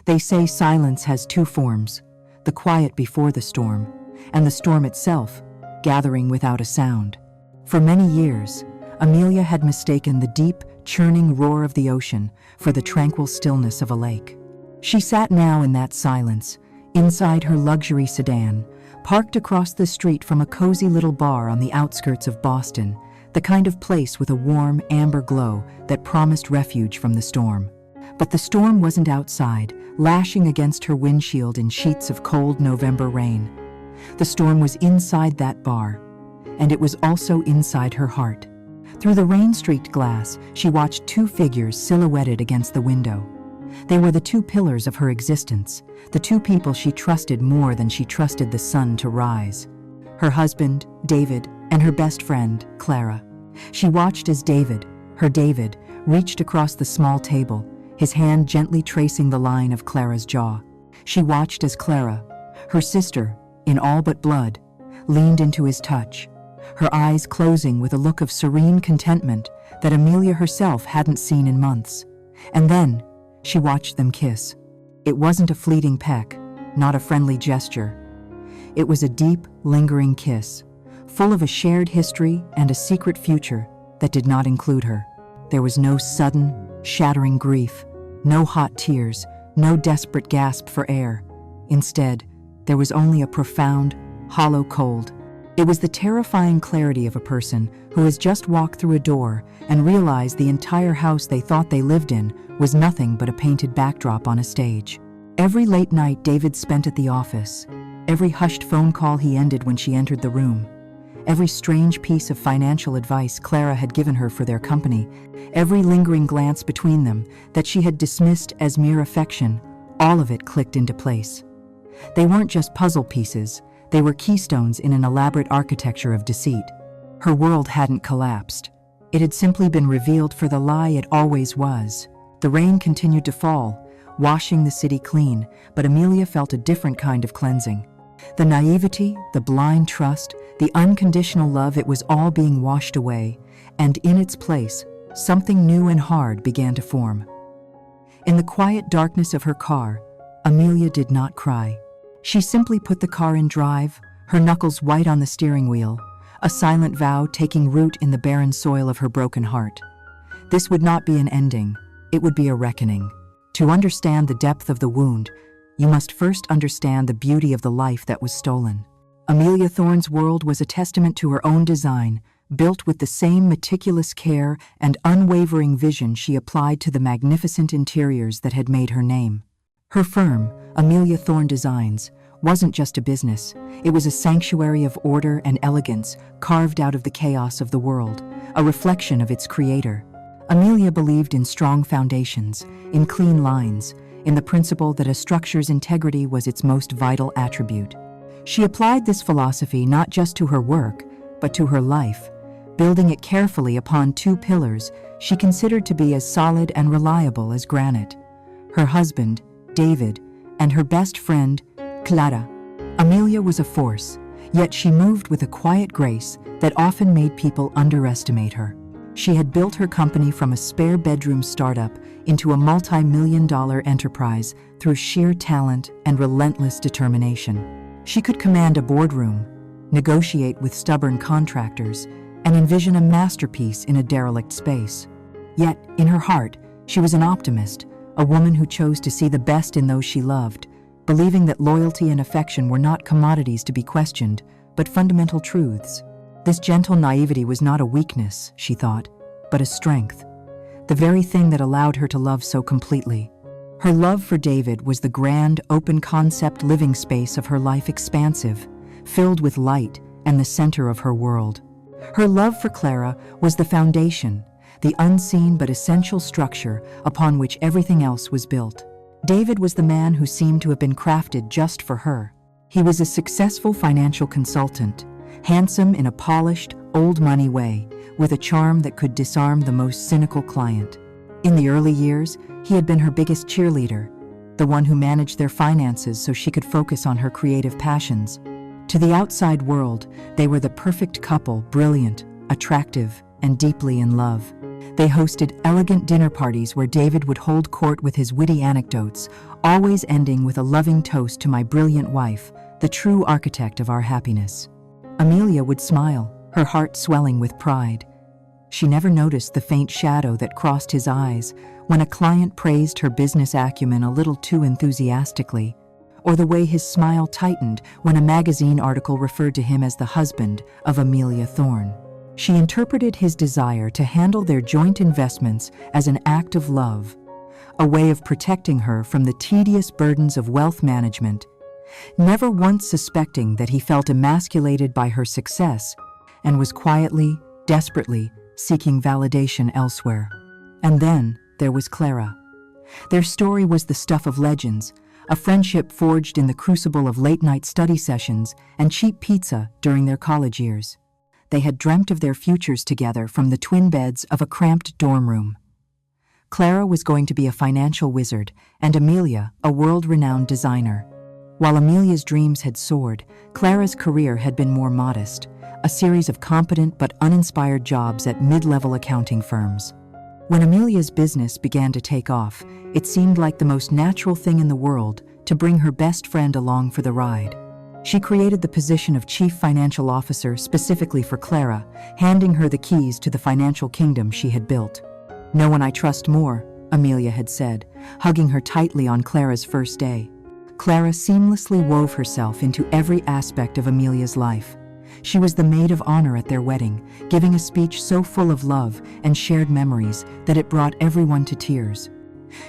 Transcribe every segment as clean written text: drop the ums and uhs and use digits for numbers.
They say silence has two forms, the quiet before the storm, and the storm itself, gathering without a sound. For many years, Amelia had mistaken the deep, churning roar of the ocean for the tranquil stillness of a lake. She sat now in that silence, inside her luxury sedan, parked across the street from a cozy little bar on the outskirts of Boston, the kind of place with a warm, amber glow that promised refuge from the storm. But the storm wasn't outside, lashing against her windshield in sheets of cold November rain. The storm was inside that bar, and it was also inside her heart. Through the rain-streaked glass, she watched two figures silhouetted against the window. They were the two pillars of her existence, the two people she trusted more than she trusted the sun to rise. Her husband, David, and her best friend, Clara. She watched as David, reached across the small table, his hand gently tracing the line of Clara's jaw. She watched as Clara, her sister, in all but blood, leaned into his touch, her eyes closing with a look of serene contentment that Amelia herself hadn't seen in months. And then, she watched them kiss. It wasn't a fleeting peck, not a friendly gesture. It was a deep, lingering kiss, full of a shared history and a secret future that did not include her. There was no sudden, shattering grief, no hot tears, no desperate gasp for air. Instead, there was only a profound, hollow cold. It was the terrifying clarity of a person who has just walked through a door and realized the entire house they thought they lived in was nothing but a painted backdrop on a stage. Every late night David spent at the office, every hushed phone call he ended when she entered the room, every strange piece of financial advice Clara had given her for their company, every lingering glance between them that she had dismissed as mere affection, all of it clicked into place. They weren't just puzzle pieces, they were keystones in an elaborate architecture of deceit. Her world hadn't collapsed. It had simply been revealed for the lie it always was. The rain continued to fall, washing the city clean, but Amelia felt a different kind of cleansing. The naivety, the blind trust, the unconditional love, it was all being washed away, and in its place, something new and hard began to form. In the quiet darkness of her car, Amelia did not cry. She simply put the car in drive, her knuckles white on the steering wheel, a silent vow taking root in the barren soil of her broken heart. This would not be an ending, it would be a reckoning. To understand the depth of the wound, you must first understand the beauty of the life that was stolen. Amelia Thorne's world was a testament to her own design, built with the same meticulous care and unwavering vision she applied to the magnificent interiors that had made her name. Her firm, Amelia Thorne Designs, wasn't just a business. It was a sanctuary of order and elegance carved out of the chaos of the world, a reflection of its creator. Amelia believed in strong foundations, in clean lines, in the principle that a structure's integrity was its most vital attribute. She applied this philosophy not just to her work, but to her life, building it carefully upon two pillars she considered to be as solid and reliable as granite: her husband, David, and her best friend, Clara. Amelia was a force, yet she moved with a quiet grace that often made people underestimate her. She had built her company from a spare bedroom startup into a multi-million-dollar enterprise through sheer talent and relentless determination. She could command a boardroom, negotiate with stubborn contractors, and envision a masterpiece in a derelict space. Yet, in her heart, she was an optimist, a woman who chose to see the best in those she loved, believing that loyalty and affection were not commodities to be questioned, but fundamental truths. This gentle naivety was not a weakness, she thought, but a strength, the very thing that allowed her to love so completely. Her love for David was the grand, open-concept living space of her life, expansive, filled with light and the center of her world. Her love for Clara was the foundation, the unseen but essential structure upon which everything else was built. David was the man who seemed to have been crafted just for her. He was a successful financial consultant, handsome in a polished, old-money way, with a charm that could disarm the most cynical client. In the early years, he had been her biggest cheerleader, the one who managed their finances so she could focus on her creative passions. To the outside world, they were the perfect couple, brilliant, attractive, and deeply in love. They hosted elegant dinner parties where David would hold court with his witty anecdotes, always ending with a loving toast to my brilliant wife, the true architect of our happiness. Amelia would smile, her heart swelling with pride. She never noticed the faint shadow that crossed his eyes when a client praised her business acumen a little too enthusiastically, or the way his smile tightened when a magazine article referred to him as the husband of Amelia Thorne. She interpreted his desire to handle their joint investments as an act of love, a way of protecting her from the tedious burdens of wealth management, never once suspecting that he felt emasculated by her success and was quietly, desperately seeking validation elsewhere. And then there was Clara. Their story was the stuff of legends, a friendship forged in the crucible of late-night study sessions and cheap pizza during their college years. They had dreamt of their futures together from the twin beds of a cramped dorm room. Clara was going to be a financial wizard, and Amelia, a world-renowned designer. While Amelia's dreams had soared, Clara's career had been more modest, a series of competent but uninspired jobs at mid-level accounting firms. When Amelia's business began to take off, it seemed like the most natural thing in the world to bring her best friend along for the ride. She created the position of Chief Financial Officer specifically for Clara, handing her the keys to the financial kingdom she had built. "No one I trust more," Amelia had said, hugging her tightly on Clara's first day. Clara seamlessly wove herself into every aspect of Amelia's life. She was the maid of honor at their wedding, giving a speech so full of love and shared memories that it brought everyone to tears.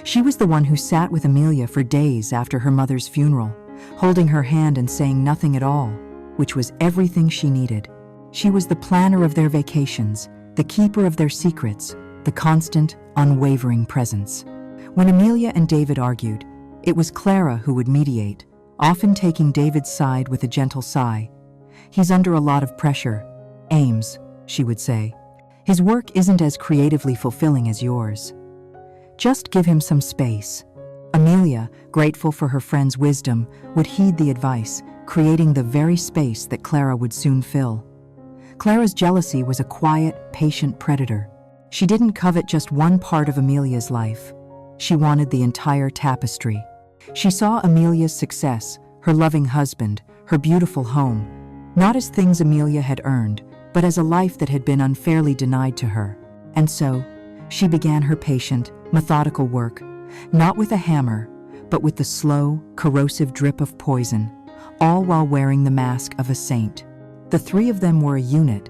She was the one who sat with Amelia for days after her mother's funeral, holding her hand and saying nothing at all, which was everything she needed. She was the planner of their vacations, the keeper of their secrets, the constant, unwavering presence. When Amelia and David argued, it was Clara who would mediate, often taking David's side with a gentle sigh. "He's under a lot of pressure. Ames," she would say. "His work isn't as creatively fulfilling as yours. Just give him some space." Amelia, grateful for her friend's wisdom, would heed the advice, creating the very space that Clara would soon fill. Clara's jealousy was a quiet, patient predator. She didn't covet just one part of Amelia's life. She wanted the entire tapestry. She saw Amelia's success, her loving husband, her beautiful home, not as things Amelia had earned, but as a life that had been unfairly denied to her. And so, she began her patient, methodical work, not with a hammer, but with the slow, corrosive drip of poison, all while wearing the mask of a saint. The three of them were a unit.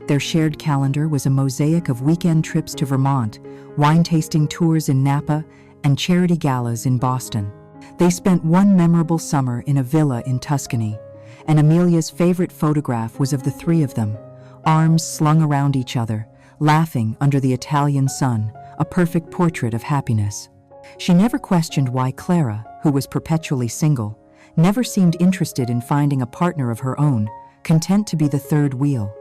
Their shared calendar was a mosaic of weekend trips to Vermont, wine-tasting tours in Napa, and charity galas in Boston. They spent one memorable summer in a villa in Tuscany, and Amelia's favorite photograph was of the three of them, arms slung around each other, laughing under the Italian sun, a perfect portrait of happiness. She never questioned why Clara, who was perpetually single, never seemed interested in finding a partner of her own, content to be the third wheel.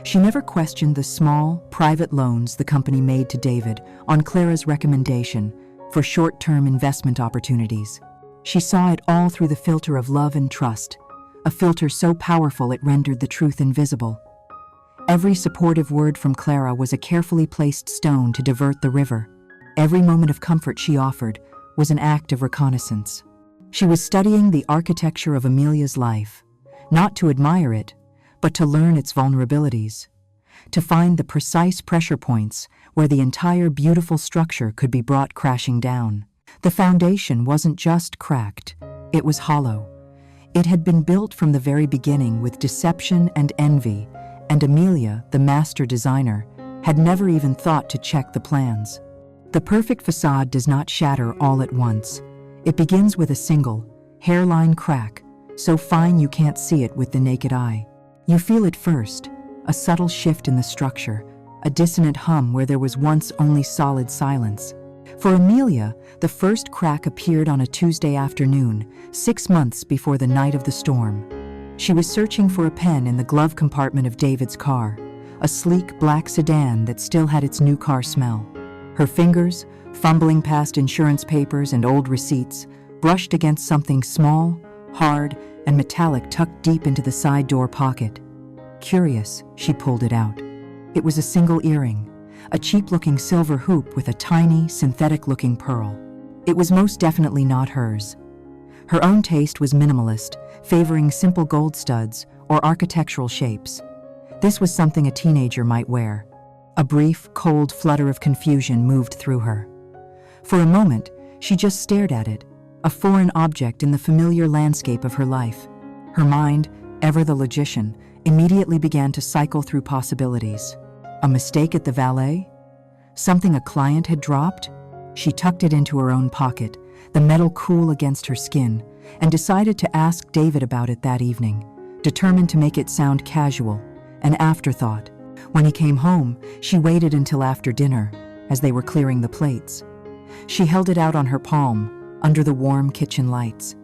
She never questioned the small, private loans the company made to David on Clara's recommendation for short-term investment opportunities. She saw it all through the filter of love and trust, a filter so powerful it rendered the truth invisible. Every supportive word from Clara was a carefully placed stone to divert the river. Every moment of comfort she offered was an act of reconnaissance. She was studying the architecture of Amelia's life, not to admire it, but to learn its vulnerabilities, to find the precise pressure points where the entire beautiful structure could be brought crashing down. The foundation wasn't just cracked, it was hollow. It had been built from the very beginning with deception and envy, and Amelia, the master designer, had never even thought to check the plans. The perfect facade does not shatter all at once. It begins with a single, hairline crack, so fine you can't see it with the naked eye. You feel it first, a subtle shift in the structure, a dissonant hum where there was once only solid silence. For Amelia, the first crack appeared on a Tuesday afternoon, 6 months before the night of the storm. She was searching for a pen in the glove compartment of David's car, a sleek black sedan that still had its new car smell. Her fingers, fumbling past insurance papers and old receipts, brushed against something small, hard, and metallic tucked deep into the side door pocket. Curious, she pulled it out. It was a single earring, a cheap-looking silver hoop with a tiny, synthetic-looking pearl. It was most definitely not hers. Her own taste was minimalist, favoring simple gold studs or architectural shapes. This was something a teenager might wear. A brief, cold flutter of confusion moved through her. For a moment, she just stared at it, a foreign object in the familiar landscape of her life. Her mind, ever the logician, immediately began to cycle through possibilities. A mistake at the valet? Something a client had dropped? She tucked it into her own pocket, the metal cool against her skin, and decided to ask David about it that evening, determined to make it sound casual, an afterthought. When he came home, she waited until after dinner, as they were clearing the plates. She held it out on her palm, under the warm kitchen lights.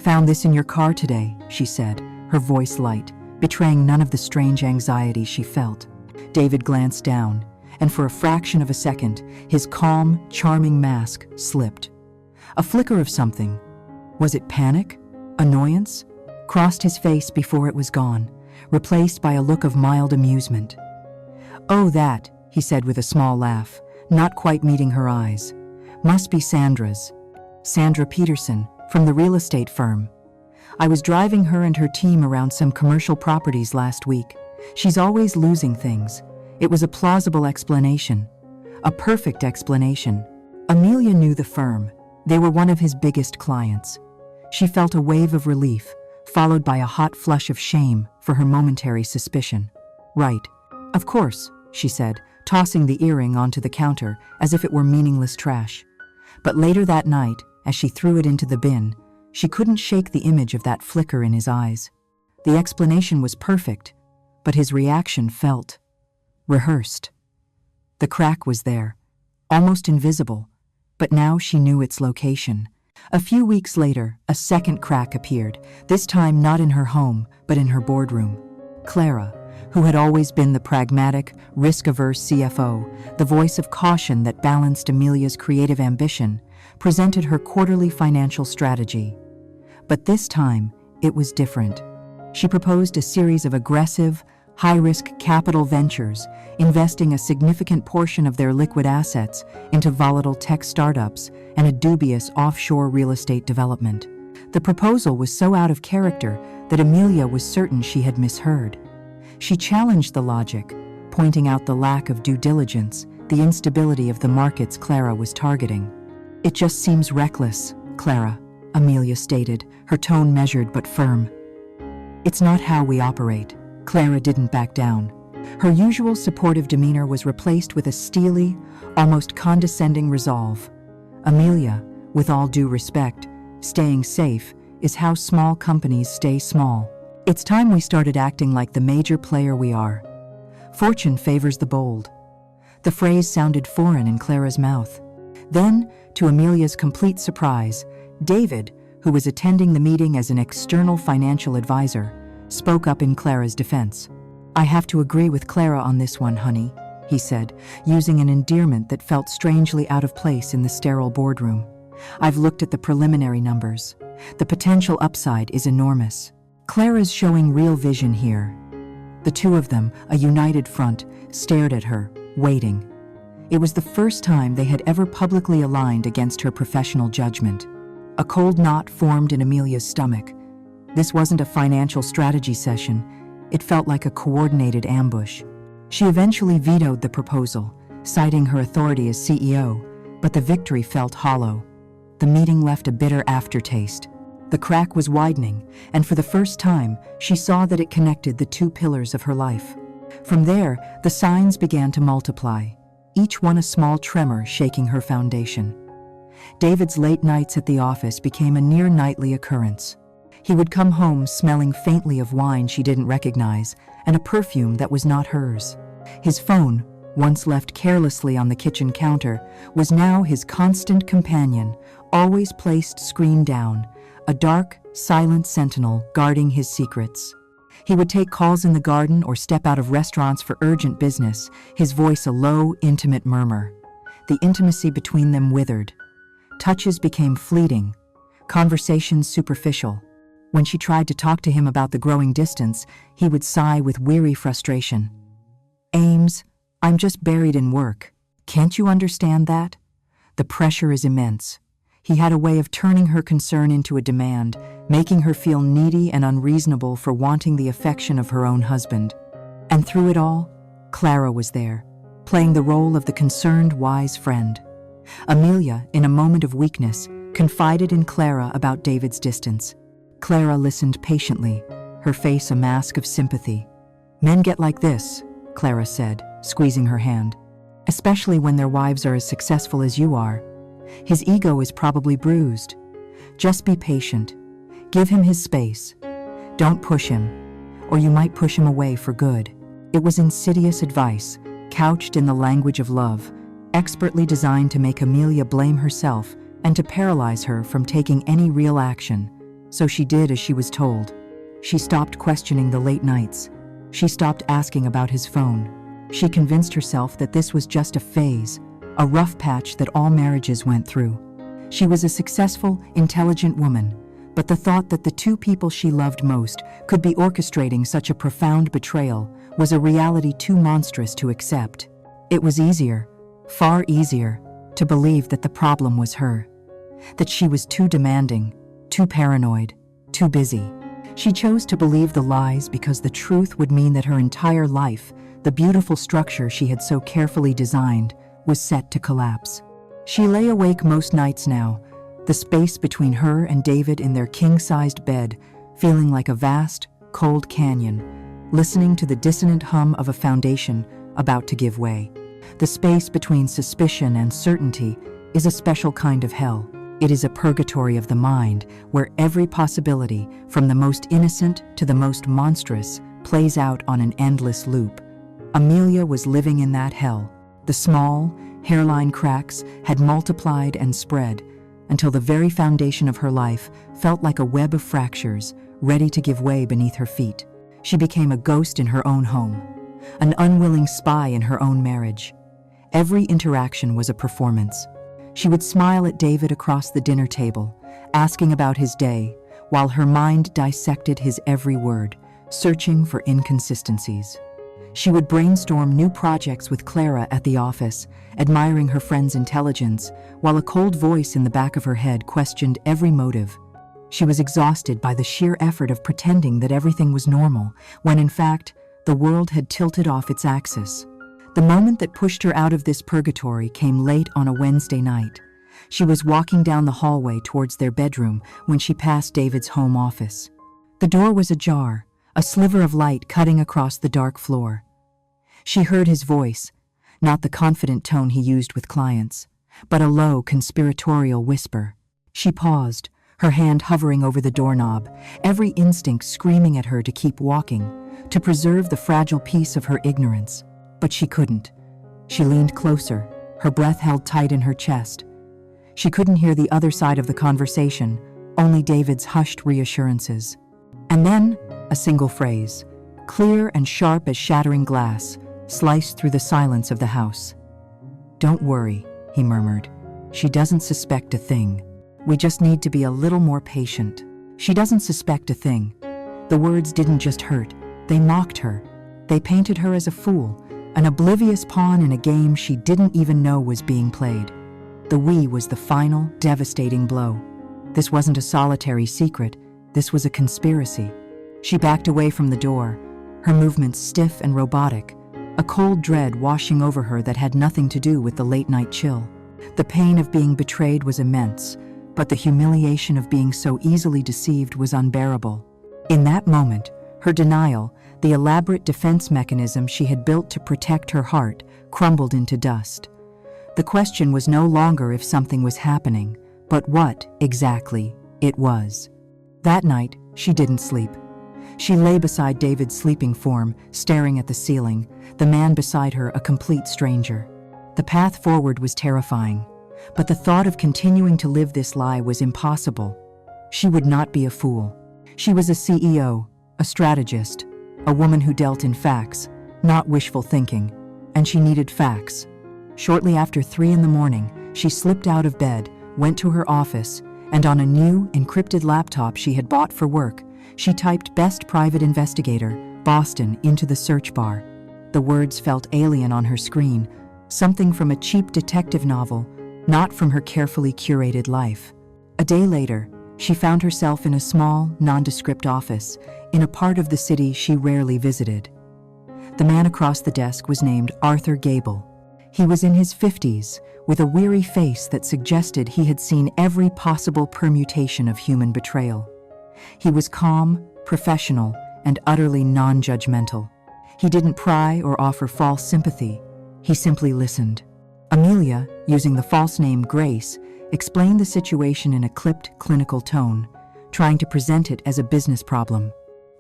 "Found this in your car today," she said, her voice light, betraying none of the strange anxiety she felt. David glanced down, and for a fraction of a second, his calm, charming mask slipped. A flicker of something, was it panic? Annoyance? Crossed his face before it was gone, replaced by a look of mild amusement. "Oh, that," he said with a small laugh, not quite meeting her eyes. "Must be Sandra's. Sandra Peterson, from the real estate firm. I was driving her and her team around some commercial properties last week. She's always losing things." It was a plausible explanation. A perfect explanation. Amelia knew the firm. They were one of his biggest clients. She felt a wave of relief, followed by a hot flush of shame for her momentary suspicion. "Right. Of course," she said, tossing the earring onto the counter as if it were meaningless trash. But later that night, as she threw it into the bin, she couldn't shake the image of that flicker in his eyes. The explanation was perfect, but his reaction felt rehearsed. The crack was there, almost invisible, but now she knew its location. A few weeks later, a second crack appeared, this time not in her home, but in her boardroom. Clara, who had always been the pragmatic, risk-averse CFO, the voice of caution that balanced Amelia's creative ambition, presented her quarterly financial strategy. But this time, it was different. She proposed a series of aggressive, high-risk capital ventures, investing a significant portion of their liquid assets into volatile tech startups and a dubious offshore real estate development. The proposal was so out of character that Amelia was certain she had misheard. She challenged the logic, pointing out the lack of due diligence, the instability of the markets Clara was targeting. "It just seems reckless, Clara," Amelia stated, her tone measured but firm. "It's not how we operate." Clara didn't back down. Her usual supportive demeanor was replaced with a steely, almost condescending resolve. "Amelia, with all due respect, staying safe is how small companies stay small. It's time we started acting like the major player we are. Fortune favors the bold." The phrase sounded foreign in Clara's mouth. Then, to Amelia's complete surprise, David, who was attending the meeting as an external financial advisor, spoke up in Clara's defense. "I have to agree with Clara on this one, honey," he said, using an endearment that felt strangely out of place in the sterile boardroom. "I've looked at the preliminary numbers. The potential upside is enormous. Clara's showing real vision here." The two of them, a united front, stared at her, waiting. It was the first time they had ever publicly aligned against her professional judgment. A cold knot formed in Amelia's stomach. This wasn't a financial strategy session. It felt like a coordinated ambush. She eventually vetoed the proposal, citing her authority as CEO, but the victory felt hollow. The meeting left a bitter aftertaste. The crack was widening, and for the first time, she saw that it connected the two pillars of her life. From there, the signs began to multiply, each one a small tremor shaking her foundation. David's late nights at the office became a near-nightly occurrence. He would come home smelling faintly of wine she didn't recognize and a perfume that was not hers. His phone, once left carelessly on the kitchen counter, was now his constant companion, always placed screen down, a dark, silent sentinel guarding his secrets. He would take calls in the garden or step out of restaurants for urgent business, his voice a low, intimate murmur. The intimacy between them withered. Touches became fleeting, conversations superficial. When she tried to talk to him about the growing distance, he would sigh with weary frustration. "Ames, I'm just buried in work. Can't you understand that? The pressure is immense. He had a way of turning her concern into a demand, making her feel needy and unreasonable for wanting the affection of her own husband. And through it all, Clara was there, playing the role of the concerned, wise friend. Amelia, in a moment of weakness, confided in Clara about David's distance. Clara listened patiently, her face a mask of sympathy. "Men get like this," Clara said, squeezing her hand. "Especially when their wives are as successful as you are. His ego is probably bruised. Just be patient. Give him his space. Don't push him, or you might push him away for good." It was insidious advice, couched in the language of love, expertly designed to make Amelia blame herself and to paralyze her from taking any real action. So she did as she was told. She stopped questioning the late nights. She stopped asking about his phone. She convinced herself that this was just a phase, a rough patch that all marriages went through. She was a successful, intelligent woman, but the thought that the two people she loved most could be orchestrating such a profound betrayal was a reality too monstrous to accept. It was easier, far easier, to believe that the problem was her, that she was too demanding, too paranoid, too busy. She chose to believe the lies because the truth would mean that her entire life, the beautiful structure she had so carefully designed, was set to collapse. She lay awake most nights now, the space between her and David in their king-sized bed feeling like a vast, cold canyon, listening to the dissonant hum of a foundation about to give way. The space between suspicion and certainty is a special kind of hell. It is a purgatory of the mind where every possibility, from the most innocent to the most monstrous, plays out on an endless loop. Amelia was living in that hell. The small, hairline cracks had multiplied and spread until the very foundation of her life felt like a web of fractures, ready to give way beneath her feet. She became a ghost in her own home, an unwilling spy in her own marriage. Every interaction was a performance. She would smile at David across the dinner table, asking about his day, while her mind dissected his every word, searching for inconsistencies. She would brainstorm new projects with Clara at the office, admiring her friend's intelligence, while a cold voice in the back of her head questioned every motive. She was exhausted by the sheer effort of pretending that everything was normal, when in fact, the world had tilted off its axis. The moment that pushed her out of this purgatory came late on a Wednesday night. She was walking down the hallway towards their bedroom when she passed David's home office. The door was ajar, a sliver of light cutting across the dark floor. She heard his voice, not the confident tone he used with clients, but a low, conspiratorial whisper. She paused, her hand hovering over the doorknob, every instinct screaming at her to keep walking, to preserve the fragile peace of her ignorance. But she couldn't. She leaned closer, her breath held tight in her chest. She couldn't hear the other side of the conversation, only David's hushed reassurances. And then, a single phrase, clear and sharp as shattering glass, sliced through the silence of the house. "Don't worry," he murmured. "She doesn't suspect a thing. We just need to be a little more patient. She doesn't suspect a thing." The words didn't just hurt, they mocked her. They painted her as a fool, an oblivious pawn in a game she didn't even know was being played. The "we" was the final, devastating blow. This wasn't a solitary secret, this was a conspiracy. She backed away from the door, her movements stiff and robotic, a cold dread washing over her that had nothing to do with the late-night chill. The pain of being betrayed was immense, but the humiliation of being so easily deceived was unbearable. In that moment, her denial, the elaborate defense mechanism she had built to protect her heart, crumbled into dust. The question was no longer if something was happening, but what, exactly, it was. That night, she didn't sleep. She lay beside David's sleeping form, staring at the ceiling, the man beside her a complete stranger. The path forward was terrifying, but the thought of continuing to live this lie was impossible. She would not be a fool. She was a CEO, a strategist, a woman who dealt in facts, not wishful thinking, and she needed facts. Shortly after 3 a.m, she slipped out of bed, went to her office, and on a new, encrypted laptop she had bought for work, she typed "Best Private Investigator, Boston" into the search bar. The words felt alien on her screen, something from a cheap detective novel, not from her carefully curated life. A day later, she found herself in a small, nondescript office in a part of the city she rarely visited. The man across the desk was named Arthur Gable. He was in his 50s, with a weary face that suggested he had seen every possible permutation of human betrayal. He was calm, professional, and utterly non-judgmental. He didn't pry or offer false sympathy. He simply listened. Amelia, using the false name Grace, explained the situation in a clipped, clinical tone, trying to present it as a business problem.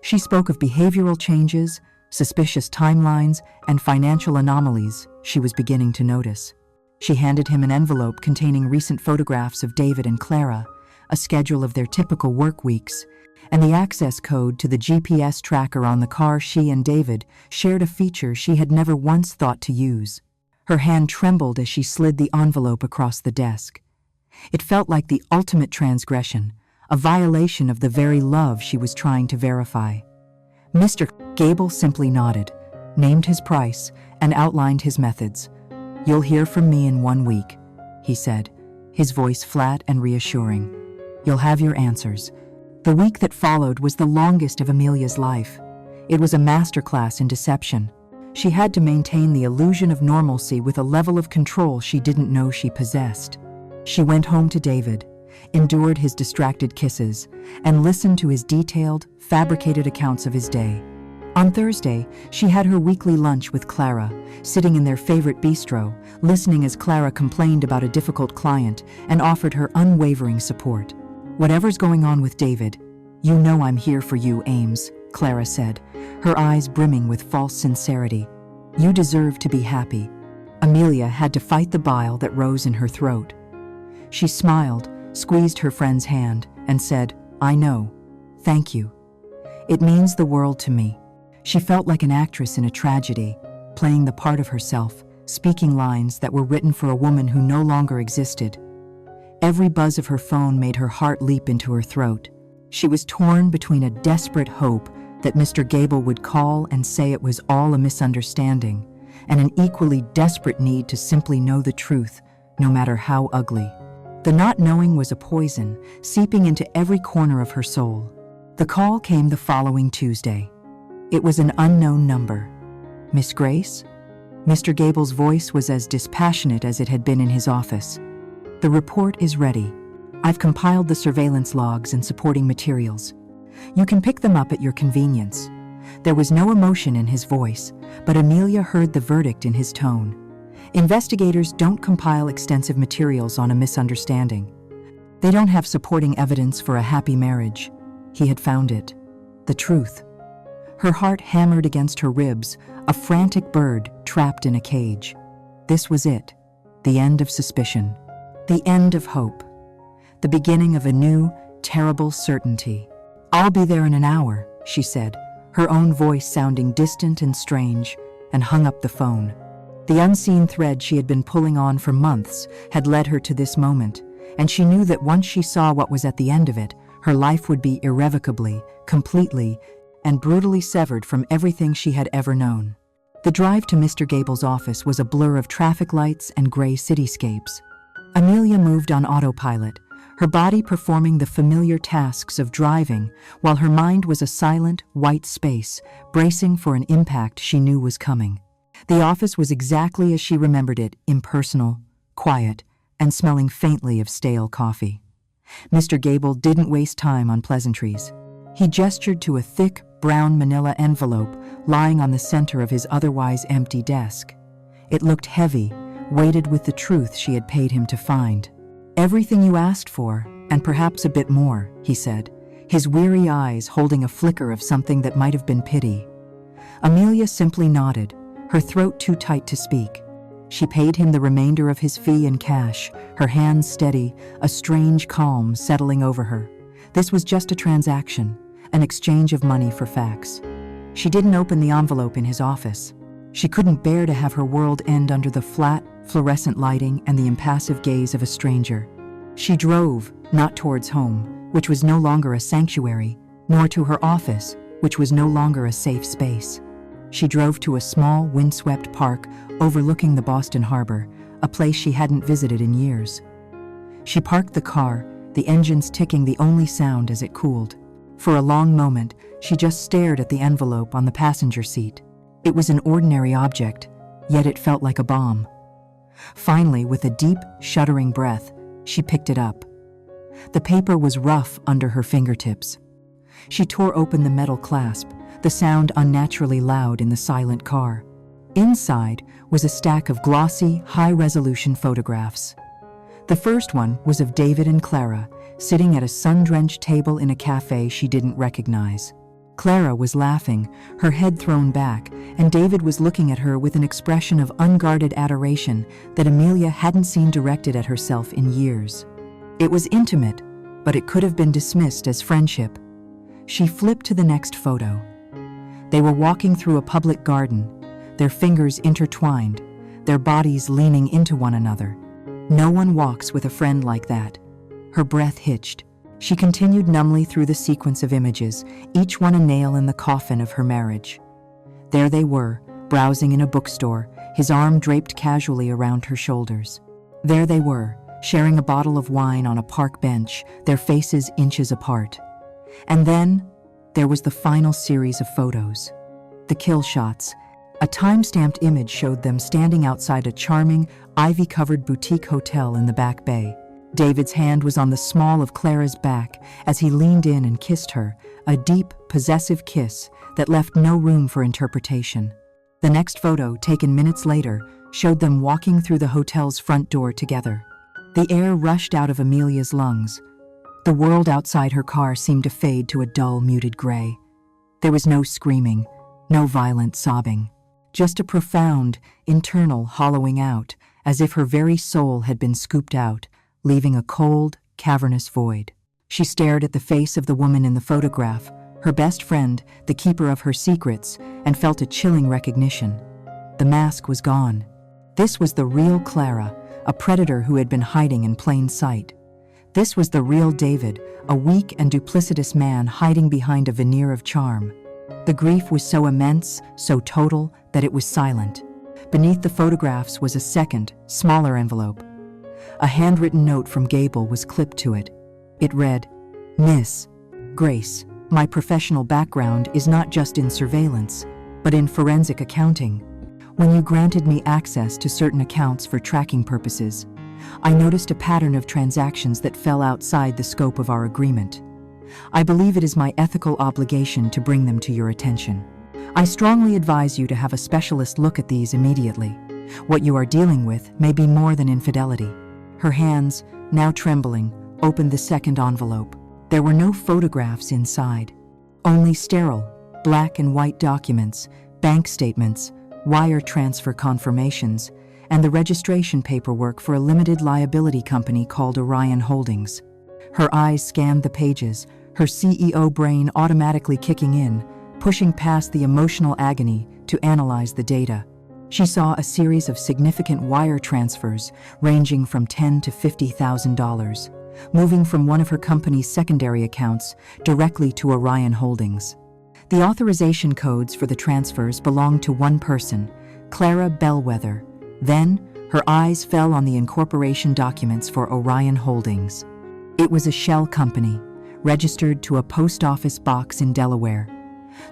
She spoke of behavioral changes, suspicious timelines, and financial anomalies she was beginning to notice. She handed him an envelope containing recent photographs of David and Clara, a schedule of their typical work weeks, and the access code to the GPS tracker on the car she and David shared, a feature she had never once thought to use. Her hand trembled as she slid the envelope across the desk. It felt like the ultimate transgression, a violation of the very love she was trying to verify. Mr. Gable simply nodded, named his price, and outlined his methods. "You'll hear from me in 1 week," he said, his voice flat and reassuring. "You'll have your answers." The week that followed was the longest of Amelia's life. It was a masterclass in deception. She had to maintain the illusion of normalcy with a level of control she didn't know she possessed. She went home to David, endured his distracted kisses, and listened to his detailed, fabricated accounts of his day. On Thursday, she had her weekly lunch with Clara, sitting in their favorite bistro, listening as Clara complained about a difficult client and offered her unwavering support. "Whatever's going on with David, you know I'm here for you, Ames," Clara said, her eyes brimming with false sincerity. "You deserve to be happy." Amelia had to fight the bile that rose in her throat. She smiled, squeezed her friend's hand, and said, "I know. Thank you. It means the world to me." She felt like an actress in a tragedy, playing the part of herself, speaking lines that were written for a woman who no longer existed. Every buzz of her phone made her heart leap into her throat. She was torn between a desperate hope that Mr. Gable would call and say it was all a misunderstanding, and an equally desperate need to simply know the truth, no matter how ugly. The not knowing was a poison, seeping into every corner of her soul. The call came the following Tuesday. It was an unknown number. "Miss Grace?" Mr. Gable's voice was as dispassionate as it had been in his office. "The report is ready. I've compiled the surveillance logs and supporting materials. You can pick them up at your convenience." There was no emotion in his voice, but Amelia heard the verdict in his tone. Investigators don't compile extensive materials on a misunderstanding. They don't have supporting evidence for a happy marriage. He had found it. The truth. Her heart hammered against her ribs, a frantic bird trapped in a cage. This was it. The end of suspicion. The end of hope. The beginning of a new, terrible certainty. "I'll be there in an hour," she said, her own voice sounding distant and strange, and hung up the phone. The unseen thread she had been pulling on for months had led her to this moment, and she knew that once she saw what was at the end of it, her life would be irrevocably, completely, and brutally severed from everything she had ever known. The drive to Mr. Gable's office was a blur of traffic lights and gray cityscapes. Amelia moved on autopilot, her body performing the familiar tasks of driving, while her mind was a silent, white space, bracing for an impact she knew was coming. The office was exactly as she remembered it, impersonal, quiet, and smelling faintly of stale coffee. Mr. Gable didn't waste time on pleasantries. He gestured to a thick, brown manila envelope lying on the center of his otherwise empty desk. It looked heavy, weighted with the truth she had paid him to find. "Everything you asked for, and perhaps a bit more," he said, his weary eyes holding a flicker of something that might have been pity. Amelia simply nodded, her throat too tight to speak. She paid him the remainder of his fee in cash, her hands steady, a strange calm settling over her. This was just a transaction, an exchange of money for facts. She didn't open the envelope in his office. She couldn't bear to have her world end under the flat, fluorescent lighting and the impassive gaze of a stranger. She drove, not towards home, which was no longer a sanctuary, nor to her office, which was no longer a safe space. She drove to a small, windswept park overlooking the Boston Harbor, a place she hadn't visited in years. She parked the car, the engines ticking the only sound as it cooled. For a long moment, she just stared at the envelope on the passenger seat. It was an ordinary object, yet it felt like a bomb. Finally, with a deep, shuddering breath, she picked it up. The paper was rough under her fingertips. She tore open the metal clasp, the sound unnaturally loud in the silent car. Inside was a stack of glossy, high-resolution photographs. The first one was of David and Clara, sitting at a sun-drenched table in a cafe she didn't recognize. Clara was laughing, her head thrown back, and David was looking at her with an expression of unguarded adoration that Amelia hadn't seen directed at herself in years. It was intimate, but it could have been dismissed as friendship. She flipped to the next photo. They were walking through a public garden, their fingers intertwined, their bodies leaning into one another. No one walks with a friend like that. Her breath hitched. She continued numbly through the sequence of images, each one a nail in the coffin of her marriage. There they were, browsing in a bookstore, his arm draped casually around her shoulders. There they were, sharing a bottle of wine on a park bench, their faces inches apart. And then, there was the final series of photos. The kill shots. A time-stamped image showed them standing outside a charming, ivy-covered boutique hotel in the Back Bay. David's hand was on the small of Clara's back as he leaned in and kissed her, a deep, possessive kiss that left no room for interpretation. The next photo, taken minutes later, showed them walking through the hotel's front door together. The air rushed out of Amelia's lungs. The world outside her car seemed to fade to a dull, muted gray. There was no screaming, no violent sobbing, just a profound, internal hollowing out, as if her very soul had been scooped out, leaving a cold, cavernous void. She stared at the face of the woman in the photograph, her best friend, the keeper of her secrets, and felt a chilling recognition. The mask was gone. This was the real Clara, a predator who had been hiding in plain sight. This was the real David, a weak and duplicitous man hiding behind a veneer of charm. The grief was so immense, so total, that it was silent. Beneath the photographs was a second, smaller envelope. A handwritten note from Gable was clipped to it. It read, "Miss Grace, my professional background is not just in surveillance, but in forensic accounting. When you granted me access to certain accounts for tracking purposes, I noticed a pattern of transactions that fell outside the scope of our agreement. I believe it is my ethical obligation to bring them to your attention. I strongly advise you to have a specialist look at these immediately. What you are dealing with may be more than infidelity." Her hands, now trembling, opened the second envelope. There were no photographs inside. Only sterile, black and white documents, bank statements, wire transfer confirmations, and the registration paperwork for a limited liability company called Orion Holdings. Her eyes scanned the pages, her CEO brain automatically kicking in, pushing past the emotional agony to analyze the data. She saw a series of significant wire transfers ranging from $10,000 to $50,000, moving from one of her company's secondary accounts directly to Orion Holdings. The authorization codes for the transfers belonged to one person, Clara Bellwether. Then, her eyes fell on the incorporation documents for Orion Holdings. It was a shell company, registered to a post office box in Delaware.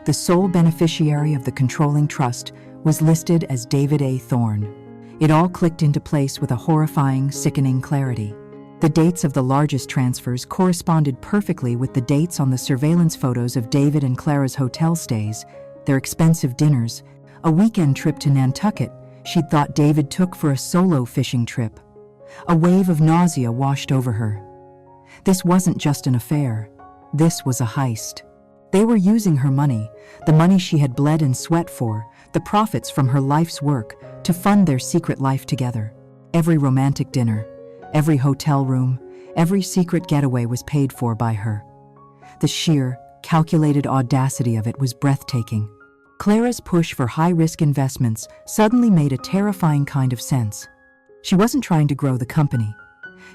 The sole beneficiary of the controlling trust was listed as David A. Thorne. It all clicked into place with a horrifying, sickening clarity. The dates of the largest transfers corresponded perfectly with the dates on the surveillance photos of David and Clara's hotel stays, their expensive dinners, a weekend trip to Nantucket she'd thought David took for a solo fishing trip. A wave of nausea washed over her. This wasn't just an affair. This was a heist. They were using her money, the money she had bled and sweat for, the profits from her life's work, to fund their secret life together. Every romantic dinner, every hotel room, every secret getaway was paid for by her. The sheer, calculated audacity of it was breathtaking. Clara's push for high-risk investments suddenly made a terrifying kind of sense. She wasn't trying to grow the company.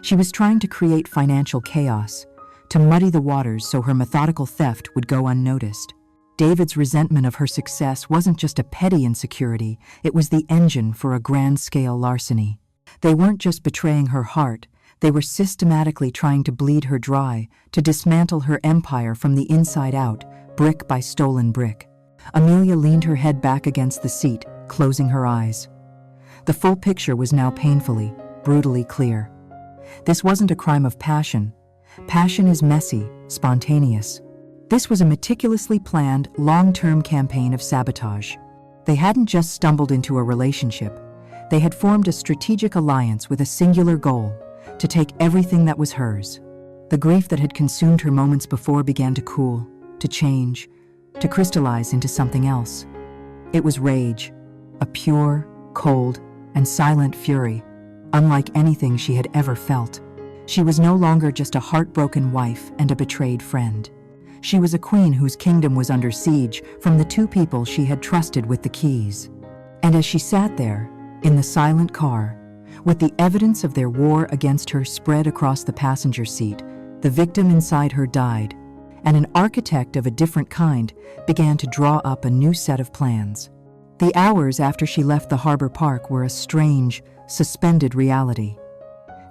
She was trying to create financial chaos, to muddy the waters so her methodical theft would go unnoticed. David's resentment of her success wasn't just a petty insecurity, it was the engine for a grand-scale larceny. They weren't just betraying her heart, they were systematically trying to bleed her dry, to dismantle her empire from the inside out, brick by stolen brick. Amelia leaned her head back against the seat, closing her eyes. The full picture was now painfully, brutally clear. This wasn't a crime of passion. Passion is messy, spontaneous. This was a meticulously planned, long-term campaign of sabotage. They hadn't just stumbled into a relationship. They had formed a strategic alliance with a singular goal: to take everything that was hers. The grief that had consumed her moments before began to cool, to change, to crystallize into something else. It was rage, a pure, cold, and silent fury, unlike anything she had ever felt. She was no longer just a heartbroken wife and a betrayed friend. She was a queen whose kingdom was under siege from the two people she had trusted with the keys. And as she sat there, in the silent car, with the evidence of their war against her spread across the passenger seat, the victim inside her died, and an architect of a different kind began to draw up a new set of plans. The hours after she left the harbor park were a strange, suspended reality.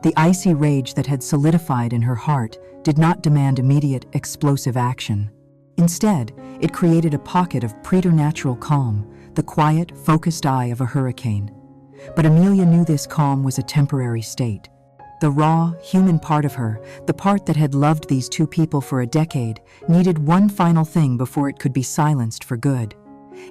The icy rage that had solidified in her heart did not demand immediate, explosive action. Instead, it created a pocket of preternatural calm, the quiet, focused eye of a hurricane. But Amelia knew this calm was a temporary state. The raw, human part of her, the part that had loved these two people for a decade, needed one final thing before it could be silenced for good.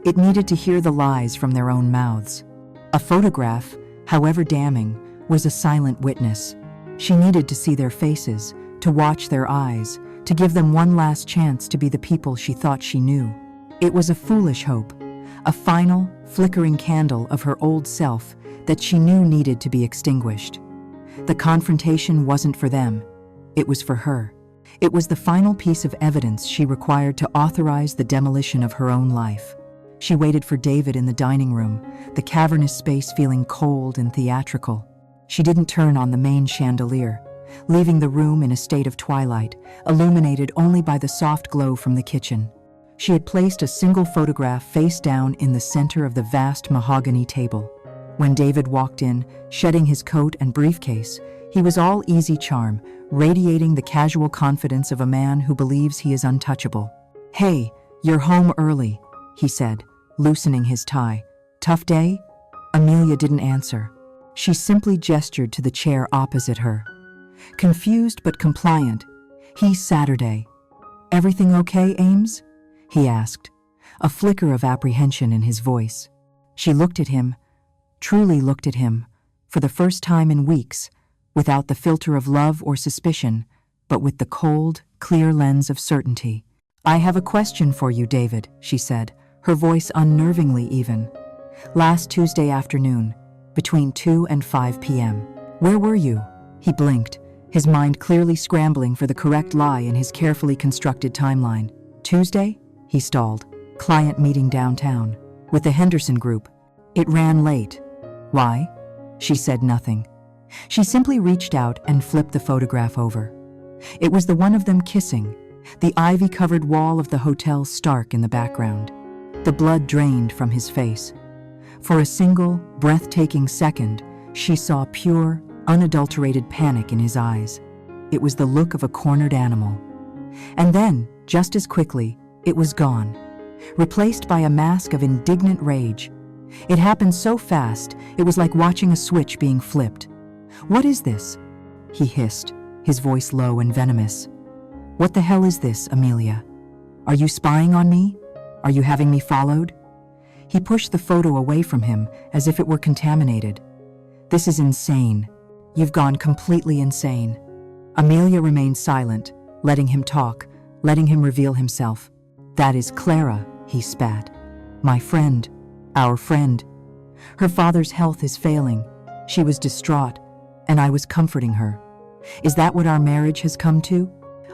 It needed to hear the lies from their own mouths. A photograph, however damning, was a silent witness. She needed to see their faces, to watch their eyes, to give them one last chance to be the people she thought she knew. It was a foolish hope, a final, flickering candle of her old self that she knew needed to be extinguished. The confrontation wasn't for them, it was for her. It was the final piece of evidence she required to authorize the demolition of her own life. She waited for David in the dining room, the cavernous space feeling cold and theatrical. She didn't turn on the main chandelier, leaving the room in a state of twilight, illuminated only by the soft glow from the kitchen. She had placed a single photograph face down in the center of the vast mahogany table. When David walked in, shedding his coat and briefcase, he was all easy charm, radiating the casual confidence of a man who believes he is untouchable. "Hey, you're home early," he said, loosening his tie. "Tough day?" Amelia didn't answer. She simply gestured to the chair opposite her. Confused but compliant, "He's Saturday." "Everything okay, Ames?" he asked, a flicker of apprehension in his voice. She looked at him, truly looked at him, for the first time in weeks, without the filter of love or suspicion, but with the cold, clear lens of certainty. "I have a question for you, David," she said, her voice unnervingly even. "Last Tuesday afternoon, between 2 and 5 p.m. Where were you?" He blinked, his mind clearly scrambling for the correct lie in his carefully constructed timeline. "Tuesday?" he stalled. "Client meeting downtown. With the Henderson Group. It ran late." "Why?" She said nothing. She simply reached out and flipped the photograph over. It was the one of them kissing, the ivy-covered wall of the hotel stark in the background. The blood drained from his face. For a single, breathtaking second, she saw pure, unadulterated panic in his eyes. It was the look of a cornered animal. And then, just as quickly, it was gone, replaced by a mask of indignant rage. It happened so fast, it was like watching a switch being flipped. "What is this?" he hissed, his voice low and venomous. "What the hell is this, Amelia? Are you spying on me? Are you having me followed?" He pushed the photo away from him as if it were contaminated. "This is insane. You've gone completely insane." Amelia remained silent, letting him talk, letting him reveal himself. "That is Clara," he spat. "My friend. Our friend. Her father's health is failing. She was distraught, and I was comforting her. Is that what our marriage has come to?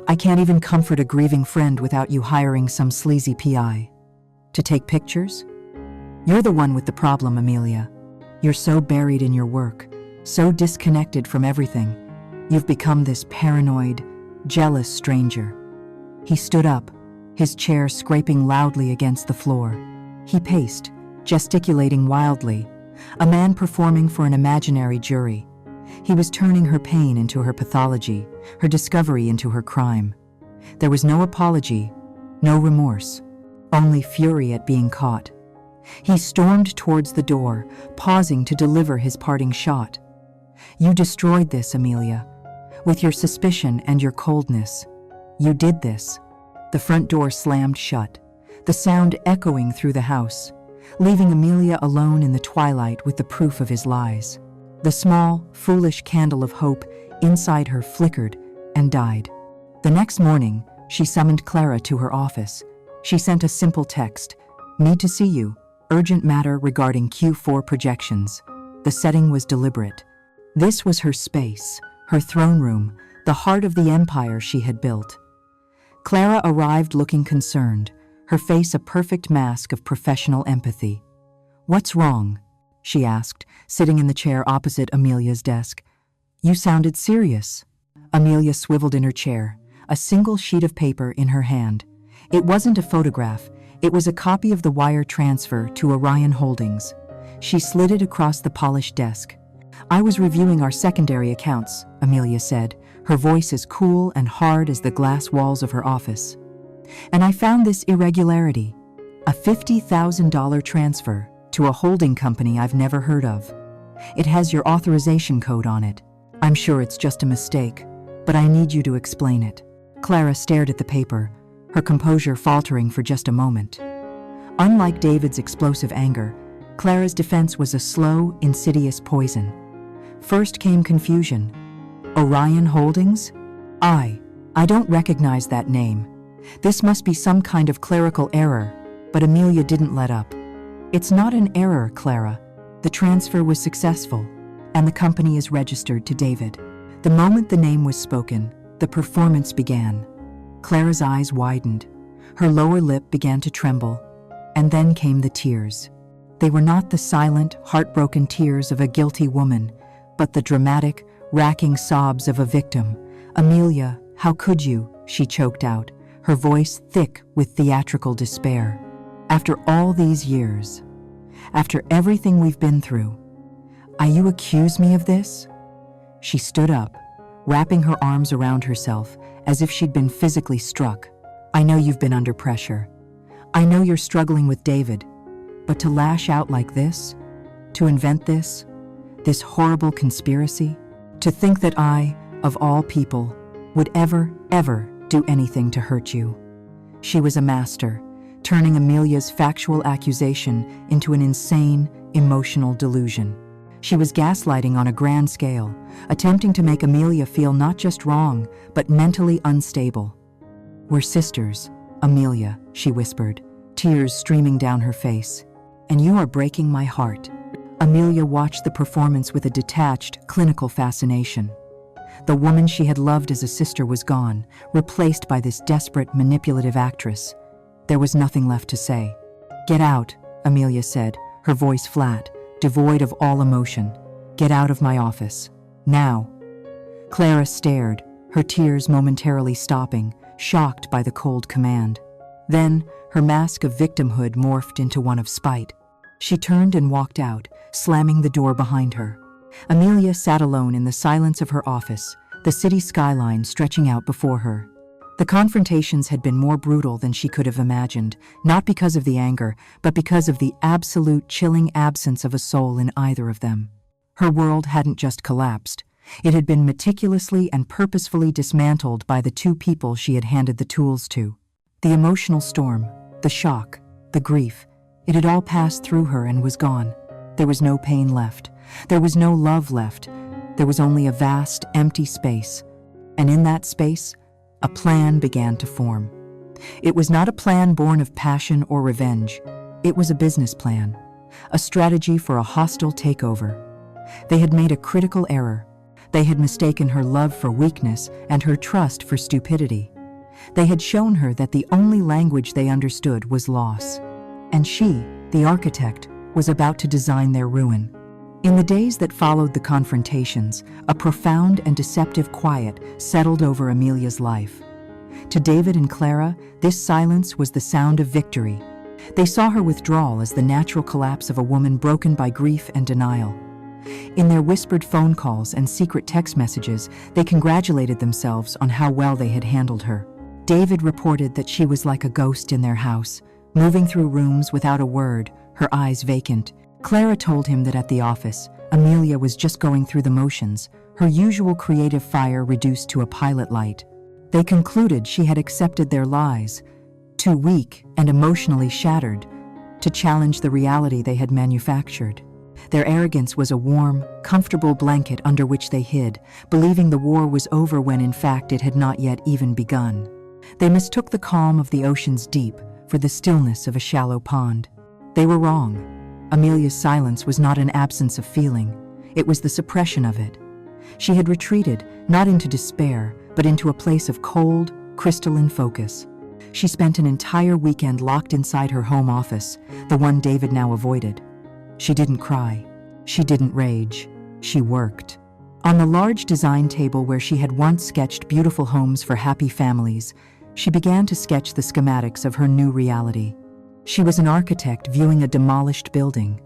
I can't even comfort a grieving friend without you hiring some sleazy PI. To take pictures? You're the one with the problem, Amelia. You're so buried in your work, so disconnected from everything. You've become this paranoid, jealous stranger." He stood up, his chair scraping loudly against the floor. He paced, gesticulating wildly, a man performing for an imaginary jury. He was turning her pain into her pathology, her discovery into her crime. There was no apology, no remorse, only fury at being caught. He stormed towards the door, pausing to deliver his parting shot. "You destroyed this, Amelia. With your suspicion and your coldness. You did this." The front door slammed shut, the sound echoing through the house, leaving Amelia alone in the twilight with the proof of his lies. The small, foolish candle of hope inside her flickered and died. The next morning, she summoned Clara to her office. She sent a simple text, "Need to see you. Urgent matter regarding Q4 projections." The setting was deliberate. This was her space, her throne room, the heart of the empire she had built. Clara arrived looking concerned, her face a perfect mask of professional empathy. "What's wrong?" she asked, sitting in the chair opposite Amelia's desk. "You sounded serious." Amelia swiveled in her chair, a single sheet of paper in her hand. It wasn't a photograph, it was a copy of the wire transfer to Orion Holdings. She slid it across the polished desk. "I was reviewing our secondary accounts," Amelia said, her voice as cool and hard as the glass walls of her office. "And I found this irregularity, a $50,000 transfer to a holding company I've never heard of. It has your authorization code on it. I'm sure it's just a mistake, but I need you to explain it." Clara stared at the paper, her composure faltering for just a moment. Unlike David's explosive anger, Clara's defense was a slow, insidious poison. First came confusion. "Orion Holdings? I don't recognize that name. This must be some kind of clerical error," but Amelia didn't let up. "It's not an error, Clara. The transfer was successful, and the company is registered to David." The moment the name was spoken, the performance began. Clara's eyes widened. Her lower lip began to tremble, and then came the tears. They were not the silent, heartbroken tears of a guilty woman, but the dramatic, racking sobs of a victim. "Amelia, how could you?" she choked out, her voice thick with theatrical despair. "After all these years, after everything we've been through, you accuse me of this?" She stood up, wrapping her arms around herself as if she'd been physically struck. "I know you've been under pressure. I know you're struggling with David, but to lash out like this, to invent this horrible conspiracy, to think that I, of all people, would ever do anything to hurt you." She was a master, turning Amelia's factual accusation into an insane, emotional delusion. She was gaslighting on a grand scale, attempting to make Amelia feel not just wrong, but mentally unstable. "We're sisters, Amelia," she whispered, tears streaming down her face. "And you are breaking my heart." Amelia watched the performance with a detached, clinical fascination. The woman she had loved as a sister was gone, replaced by this desperate, manipulative actress. There was nothing left to say. "Get out," Amelia said, her voice flat, devoid of all emotion. "Get out of my office. Now." Clara stared, her tears momentarily stopping, shocked by the cold command. Then, her mask of victimhood morphed into one of spite. She turned and walked out, slamming the door behind her. Amelia sat alone in the silence of her office, the city skyline stretching out before her. The confrontations had been more brutal than she could have imagined, not because of the anger, but because of the absolute chilling absence of a soul in either of them. Her world hadn't just collapsed. It had been meticulously and purposefully dismantled by the two people she had handed the tools to. The emotional storm, the shock, the grief, it had all passed through her and was gone. There was no pain left. There was no love left. There was only a vast, empty space. And in that space, a plan began to form. It was not a plan born of passion or revenge. It was a business plan, a strategy for a hostile takeover. They had made a critical error. They had mistaken her love for weakness and her trust for stupidity. They had shown her that the only language they understood was loss. And she, the architect, was about to design their ruin. In the days that followed the confrontations, a profound and deceptive quiet settled over Amelia's life. To David and Clara, this silence was the sound of victory. They saw her withdrawal as the natural collapse of a woman broken by grief and denial. In their whispered phone calls and secret text messages, they congratulated themselves on how well they had handled her. David reported that she was like a ghost in their house, moving through rooms without a word, her eyes vacant. Clara told him that at the office, Amelia was just going through the motions, her usual creative fire reduced to a pilot light. They concluded she had accepted their lies, too weak and emotionally shattered to challenge the reality they had manufactured. Their arrogance was a warm, comfortable blanket under which they hid, believing the war was over when in fact it had not yet even begun. They mistook the calm of the ocean's deep for the stillness of a shallow pond. They were wrong. Amelia's silence was not an absence of feeling, it was the suppression of it. She had retreated, not into despair, but into a place of cold, crystalline focus. She spent an entire weekend locked inside her home office, the one David now avoided. She didn't cry. She didn't rage. She worked. On the large design table where she had once sketched beautiful homes for happy families, she began to sketch the schematics of her new reality. She was an architect viewing a demolished building.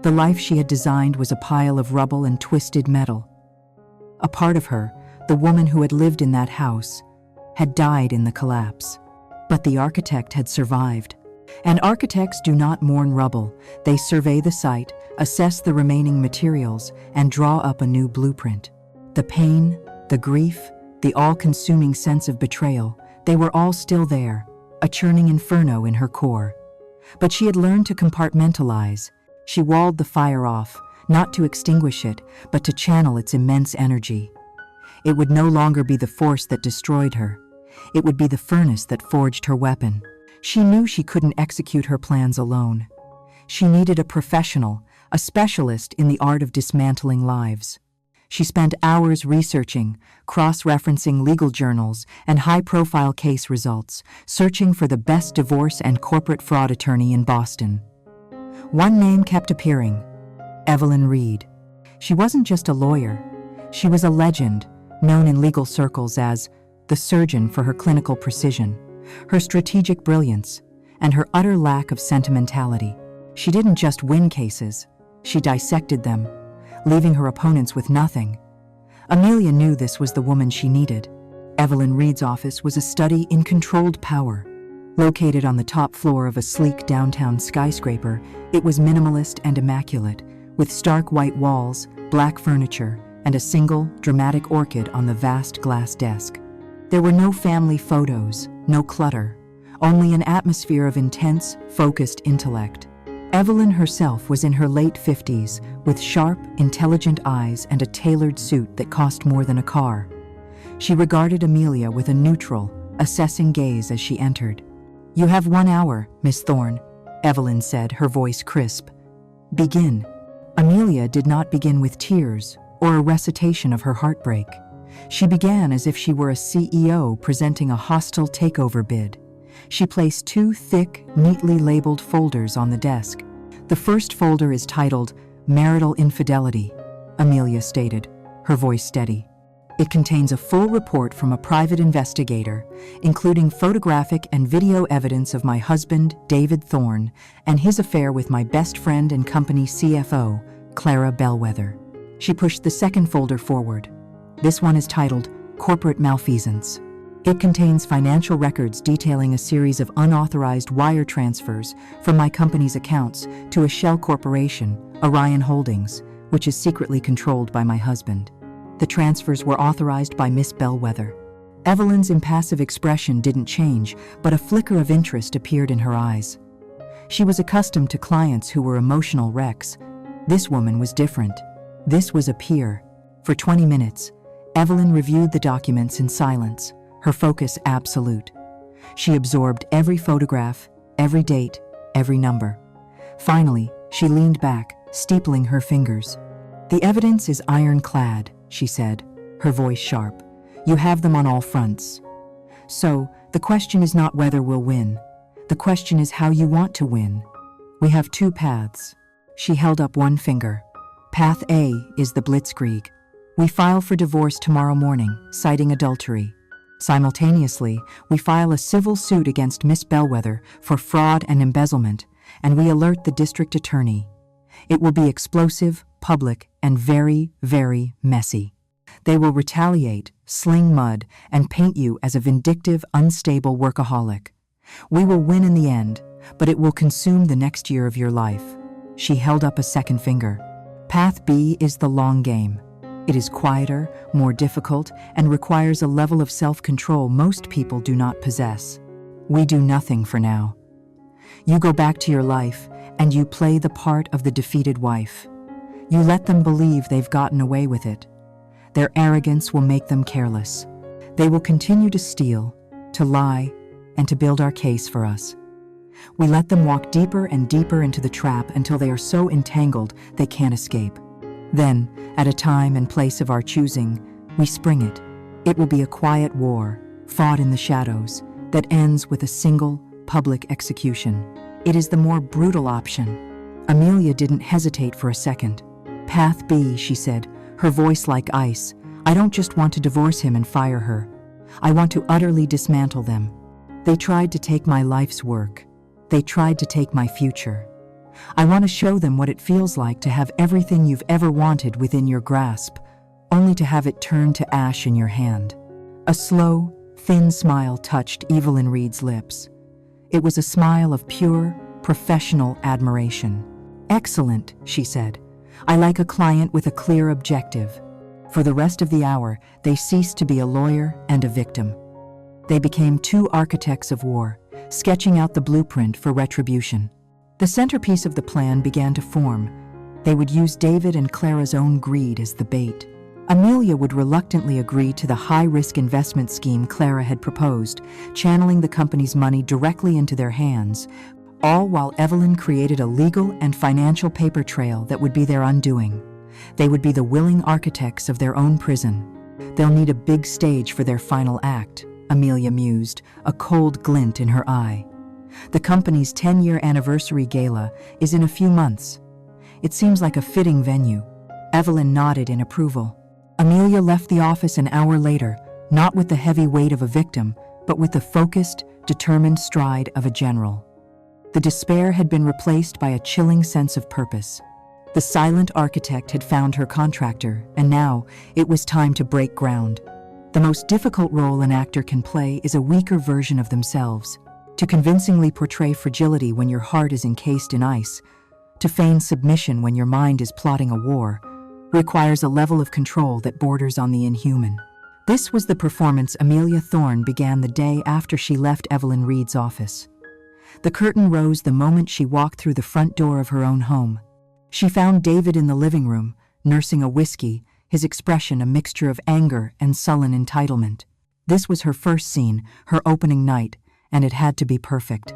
The life she had designed was a pile of rubble and twisted metal. A part of her, the woman who had lived in that house, had died in the collapse. But the architect had survived. And architects do not mourn rubble. They survey the site, assess the remaining materials, and draw up a new blueprint. The pain, the grief, the all-consuming sense of betrayal, they were all still there, a churning inferno in her core. But she had learned to compartmentalize. She walled the fire off, not to extinguish it, but to channel its immense energy. It would no longer be the force that destroyed her. It would be the furnace that forged her weapon. She knew she couldn't execute her plans alone. She needed a professional, a specialist in the art of dismantling lives. She spent hours researching, cross-referencing legal journals and high-profile case results, searching for the best divorce and corporate fraud attorney in Boston. One name kept appearing: Evelyn Reed. She wasn't just a lawyer. She was a legend, known in legal circles as the surgeon for her clinical precision, her strategic brilliance, and her utter lack of sentimentality. She didn't just win cases, she dissected them, leaving her opponents with nothing. Amelia knew this was the woman she needed. Evelyn Reed's office was a study in controlled power. Located on the top floor of a sleek downtown skyscraper, it was minimalist and immaculate, with stark white walls, black furniture, and a single, dramatic orchid on the vast glass desk. There were no family photos, no clutter, only an atmosphere of intense, focused intellect. Evelyn herself was in her late 50s, with sharp, intelligent eyes and a tailored suit that cost more than a car. She regarded Amelia with a neutral, assessing gaze as she entered. "You have 1 hour, Miss Thorne," Evelyn said, her voice crisp. "Begin." Amelia did not begin with tears or a recitation of her heartbreak. She began as if she were a CEO presenting a hostile takeover bid. She placed 2 thick, neatly labeled folders on the desk. "The first folder is titled Marital Infidelity," Amelia stated, her voice steady. "It contains a full report from a private investigator, including photographic and video evidence of my husband, David Thorne, and his affair with my best friend and company CFO, Clara Bellwether." She pushed the second folder forward. This one is titled Corporate Malfeasance. It contains financial records detailing a series of unauthorized wire transfers from my company's accounts to a shell corporation, Orion Holdings, which is secretly controlled by my husband. The transfers were authorized by Miss Bellwether. Evelyn's impassive expression didn't change, but a flicker of interest appeared in her eyes. She was accustomed to clients who were emotional wrecks. This woman was different. This was a peer. For 20 minutes, Evelyn reviewed the documents in silence, her focus absolute. She absorbed every photograph, every date, every number. Finally, she leaned back, steepling her fingers. "The evidence is ironclad," she said, her voice sharp. "You have them on all fronts. So, the question is not whether we'll win. The question is how you want to win. We have 2 paths." She held up one finger. "Path A is the blitzkrieg. We file for divorce tomorrow morning, citing adultery. Simultaneously, we file a civil suit against Miss Bellwether for fraud and embezzlement, and we alert the district attorney. It will be explosive, public, and very, very messy. They will retaliate, sling mud, and paint you as a vindictive, unstable workaholic. We will win in the end, but it will consume the next year of your life. She held up a second finger. Path B is the long game. It is quieter, more difficult, and requires a level of self-control most people do not possess. We do nothing for now. You go back to your life, and you play the part of the defeated wife. You let them believe they've gotten away with it. Their arrogance will make them careless. They will continue to steal, to lie, and to build our case for us. We let them walk deeper and deeper into the trap until they are so entangled they can't escape. Then, at a time and place of our choosing, we spring it. It will be a quiet war, fought in the shadows, that ends with a single, public execution. It is the more brutal option. Amelia didn't hesitate for a second. Path B, she said, her voice like ice. I don't just want to divorce him and fire her. I want to utterly dismantle them. They tried to take my life's work. They tried to take my future. I want to show them what it feels like to have everything you've ever wanted within your grasp, only to have it turn to ash in your hand. A slow, thin smile touched Evelyn Reed's lips. It was a smile of pure, professional admiration. Excellent, she said. I like a client with a clear objective. For the rest of the hour, they ceased to be a lawyer and a victim. They became two architects of war, sketching out the blueprint for retribution. The centerpiece of the plan began to form. They would use David and Clara's own greed as the bait. Amelia would reluctantly agree to the high-risk investment scheme Clara had proposed, channeling the company's money directly into their hands, all while Evelyn created a legal and financial paper trail that would be their undoing. They would be the willing architects of their own prison. They'll need a big stage for their final act, Amelia mused, a cold glint in her eye. The company's 10-year anniversary gala is in a few months. It seems like a fitting venue. Evelyn nodded in approval. Amelia left the office an hour later, not with the heavy weight of a victim, but with the focused, determined stride of a general. The despair had been replaced by a chilling sense of purpose. The silent architect had found her contractor, and now it was time to break ground. The most difficult role an actor can play is a weaker version of themselves. To convincingly portray fragility when your heart is encased in ice, to feign submission when your mind is plotting a war, requires a level of control that borders on the inhuman. This was the performance Amelia Thorne began the day after she left Evelyn Reed's office. The curtain rose the moment she walked through the front door of her own home. She found David in the living room, nursing a whiskey, his expression a mixture of anger and sullen entitlement. This was her first scene, her opening night, and it had to be perfect.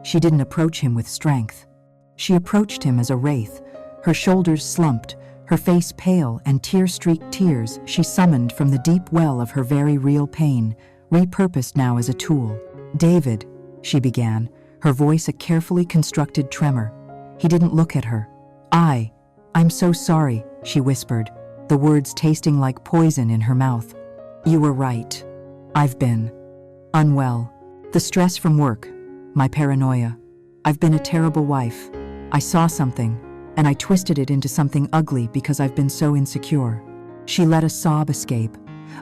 She didn't approach him with strength. She approached him as a wraith, her shoulders slumped, her face pale and tear-streaked tears she summoned from the deep well of her very real pain, repurposed now as a tool. David, she began, her voice a carefully constructed tremor. He didn't look at her. I'm so sorry, she whispered, the words tasting like poison in her mouth. You were right. I've been unwell. The stress from work, my paranoia. I've been a terrible wife. I saw something, and I twisted it into something ugly because I've been so insecure. She let a sob escape,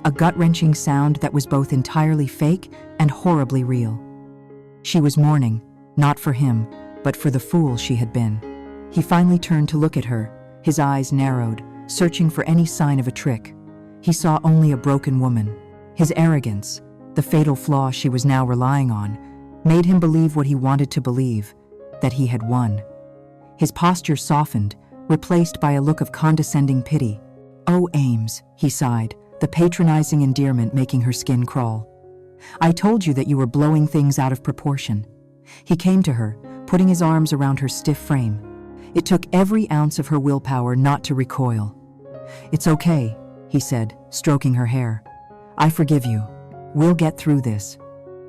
a gut-wrenching sound that was both entirely fake and horribly real. She was mourning, not for him, but for the fool she had been. He finally turned to look at her, his eyes narrowed, searching for any sign of a trick. He saw only a broken woman. His arrogance, the fatal flaw she was now relying on, made him believe what he wanted to believe, that he had won. His posture softened, replaced by a look of condescending pity. "Oh, Ames," he sighed, the patronizing endearment making her skin crawl. "I told you that you were blowing things out of proportion." He came to her, putting his arms around her stiff frame. It took every ounce of her willpower not to recoil. "It's okay," he said, stroking her hair. "I forgive you. We'll get through this.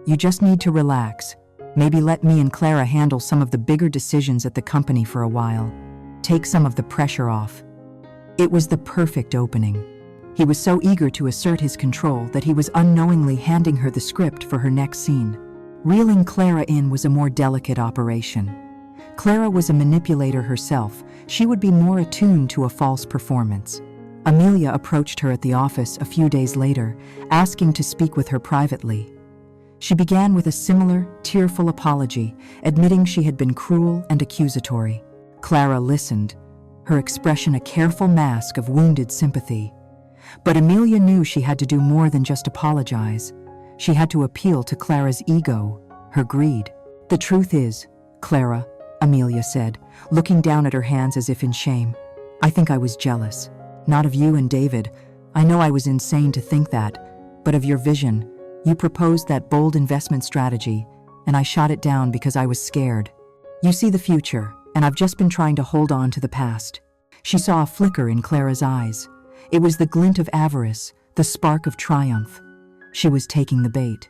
You just need to relax. Maybe let me and Clara handle some of the bigger decisions at the company for a while. Take some of the pressure off." It was the perfect opening. He was so eager to assert his control that he was unknowingly handing her the script for her next scene. Reeling Clara in was a more delicate operation. Clara was a manipulator herself. She would be more attuned to a false performance. Amelia approached her at the office a few days later, asking to speak with her privately. She began with a similar, tearful apology, admitting she had been cruel and accusatory. Clara listened, her expression a careful mask of wounded sympathy. But Amelia knew she had to do more than just apologize. She had to appeal to Clara's ego, her greed. "The truth is, Clara," Amelia said, looking down at her hands as if in shame, "I think I was jealous. Not of you and David. I know I was insane to think that, but of your vision. You proposed that bold investment strategy, and I shot it down because I was scared. You see the future, and I've just been trying to hold on to the past." She saw a flicker in Clara's eyes. It was the glint of avarice, the spark of triumph. She was taking the bait.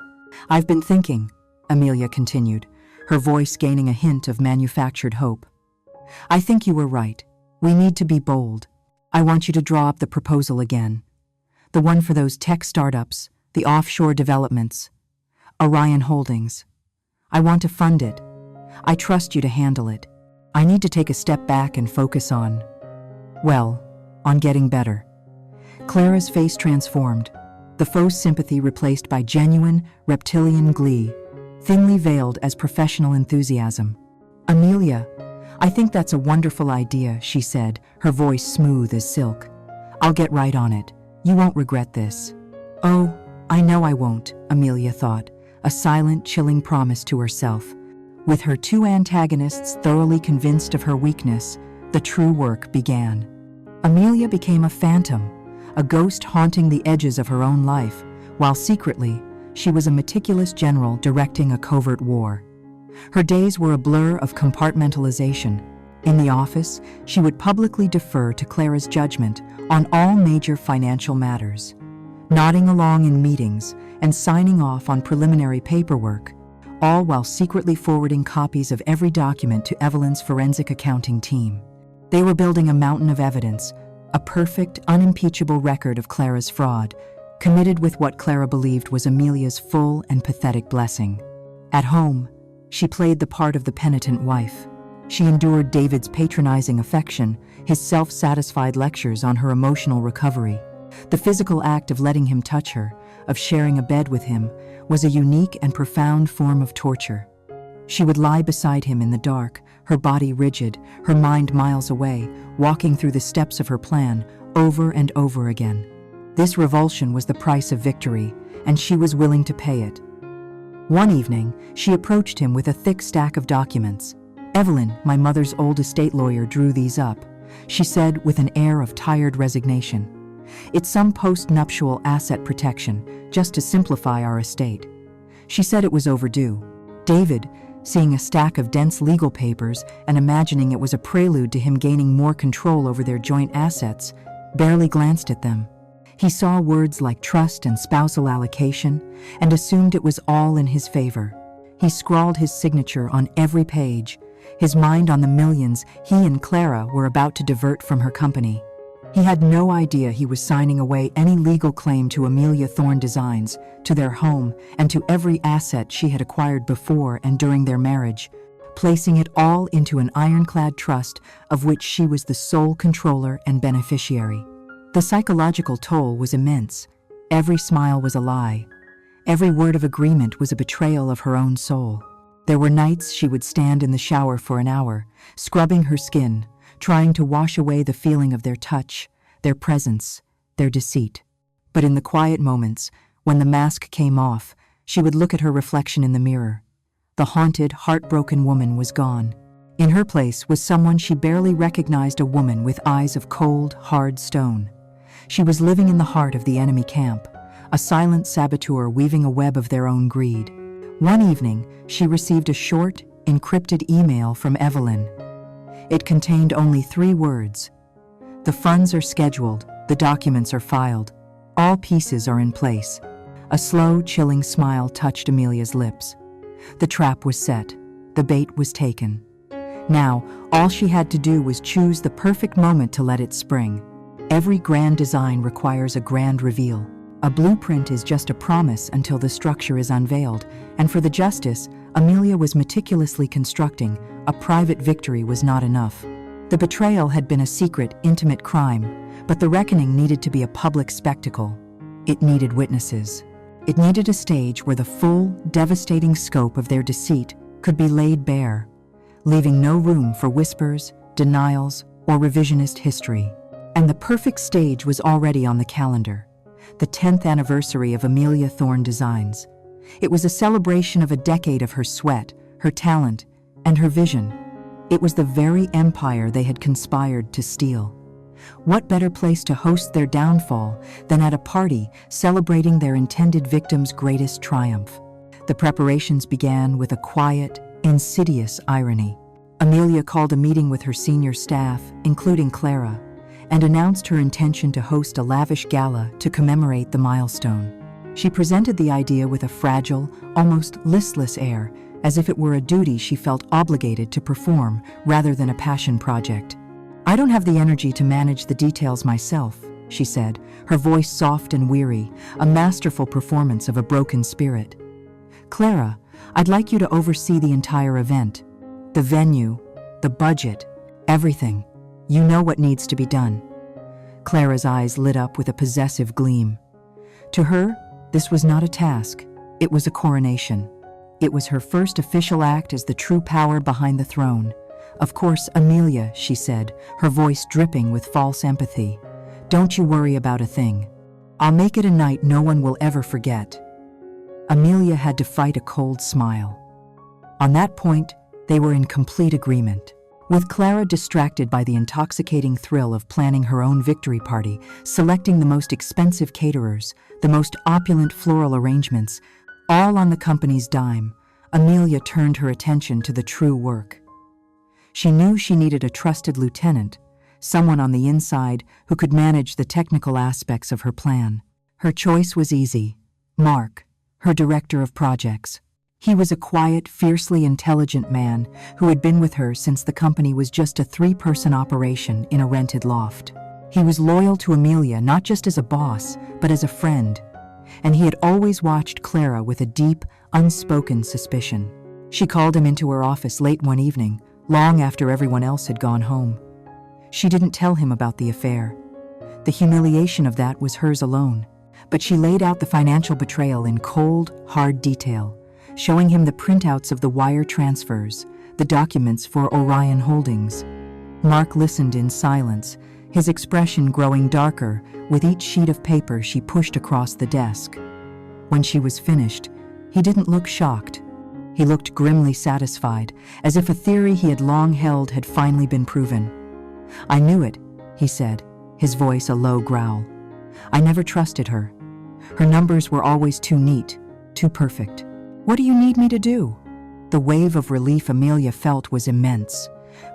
"I've been thinking," Amelia continued, her voice gaining a hint of manufactured hope. "I think you were right. We need to be bold. I want you to draw up the proposal again. The one for those tech startups, the offshore developments, Orion Holdings. I want to fund it. I trust you to handle it. I need to take a step back and focus on getting better." Clara's face transformed, the faux sympathy replaced by genuine, reptilian glee, thinly veiled as professional enthusiasm. "Amelia, I think that's a wonderful idea," she said, her voice smooth as silk. "I'll get right on it. You won't regret this." "Oh, I know I won't," Amelia thought, a silent, chilling promise to herself. With her two antagonists thoroughly convinced of her weakness, the true work began. Amelia became a phantom, a ghost haunting the edges of her own life, while secretly, she was a meticulous general directing a covert war. Her days were a blur of compartmentalization. In the office, she would publicly defer to Clara's judgment on all major financial matters, nodding along in meetings and signing off on preliminary paperwork, all while secretly forwarding copies of every document to Evelyn's forensic accounting team. They were building a mountain of evidence, a perfect, unimpeachable record of Clara's fraud, committed with what Clara believed was Amelia's full and pathetic blessing. At home, she played the part of the penitent wife. She endured David's patronizing affection, his self-satisfied lectures on her emotional recovery. The physical act of letting him touch her, of sharing a bed with him, was a unique and profound form of torture. She would lie beside him in the dark, her body rigid, her mind miles away, walking through the steps of her plan over and over again. This revulsion was the price of victory, and she was willing to pay it. One evening, she approached him with a thick stack of documents. "Evelyn, my mother's old estate lawyer, drew these up," she said with an air of tired resignation. "It's some post-nuptial asset protection, just to simplify our estate." She said it was overdue. David, seeing a stack of dense legal papers and imagining it was a prelude to him gaining more control over their joint assets, barely glanced at them. He saw words like trust and spousal allocation and assumed it was all in his favor. He scrawled his signature on every page, his mind on the millions he and Clara were about to divert from her company. He had no idea he was signing away any legal claim to Amelia Thorne Designs, to their home, and to every asset she had acquired before and during their marriage, placing it all into an ironclad trust of which she was the sole controller and beneficiary. The psychological toll was immense. Every smile was a lie. Every word of agreement was a betrayal of her own soul. There were nights she would stand in the shower for an hour, scrubbing her skin, trying to wash away the feeling of their touch, their presence, their deceit. But in the quiet moments, when the mask came off, she would look at her reflection in the mirror. The haunted, heartbroken woman was gone. In her place was someone she barely recognized, a woman with eyes of cold, hard stone. She was living in the heart of the enemy camp, a silent saboteur weaving a web of their own greed. One evening, she received a short, encrypted email from Evelyn. It contained only 3 words. "The funds are scheduled, the documents are filed, all pieces are in place." A slow, chilling smile touched Amelia's lips. The trap was set, the bait was taken. Now, all she had to do was choose the perfect moment to let it spring. Every grand design requires a grand reveal. A blueprint is just a promise until the structure is unveiled, and for the justice Amelia was meticulously constructing, a private victory was not enough. The betrayal had been a secret, intimate crime, but the reckoning needed to be a public spectacle. It needed witnesses. It needed a stage where the full, devastating scope of their deceit could be laid bare, leaving no room for whispers, denials, or revisionist history. And the perfect stage was already on the calendar. The 10th anniversary of Amelia Thorne Designs. It was a celebration of a decade of her sweat, her talent, and her vision. It was the very empire they had conspired to steal. What better place to host their downfall than at a party celebrating their intended victim's greatest triumph? The preparations began with a quiet, insidious irony. Amelia called a meeting with her senior staff, including Clara, and announced her intention to host a lavish gala to commemorate the milestone. She presented the idea with a fragile, almost listless air, as if it were a duty she felt obligated to perform rather than a passion project. "I don't have the energy to manage the details myself," she said, her voice soft and weary, a masterful performance of a broken spirit. "Clara, I'd like you to oversee the entire event. The venue, the budget, everything. You know what needs to be done." Clara's eyes lit up with a possessive gleam. To her, this was not a task, it was a coronation. It was her first official act as the true power behind the throne. "Of course, Amelia," she said, her voice dripping with false empathy. "Don't you worry about a thing. I'll make it a night no one will ever forget." Amelia had to fight a cold smile. On that point, they were in complete agreement. With Clara distracted by the intoxicating thrill of planning her own victory party, selecting the most expensive caterers, the most opulent floral arrangements, all on the company's dime, Amelia turned her attention to the true work. She knew she needed a trusted lieutenant, someone on the inside who could manage the technical aspects of her plan. Her choice was easy: Mark, her director of projects. He was a quiet, fiercely intelligent man who had been with her since the company was just a 3-person operation in a rented loft. He was loyal to Amelia not just as a boss, but as a friend, and he had always watched Clara with a deep, unspoken suspicion. She called him into her office late one evening, long after everyone else had gone home. She didn't tell him about the affair. The humiliation of that was hers alone, but she laid out the financial betrayal in cold, hard detail, showing him the printouts of the wire transfers, the documents for Orion Holdings. Mark listened in silence, his expression growing darker with each sheet of paper she pushed across the desk. When she was finished, he didn't look shocked. He looked grimly satisfied, as if a theory he had long held had finally been proven. "I knew it," he said, his voice a low growl. "I never trusted her. Her numbers were always too neat, too perfect. What do you need me to do?" The wave of relief Amelia felt was immense.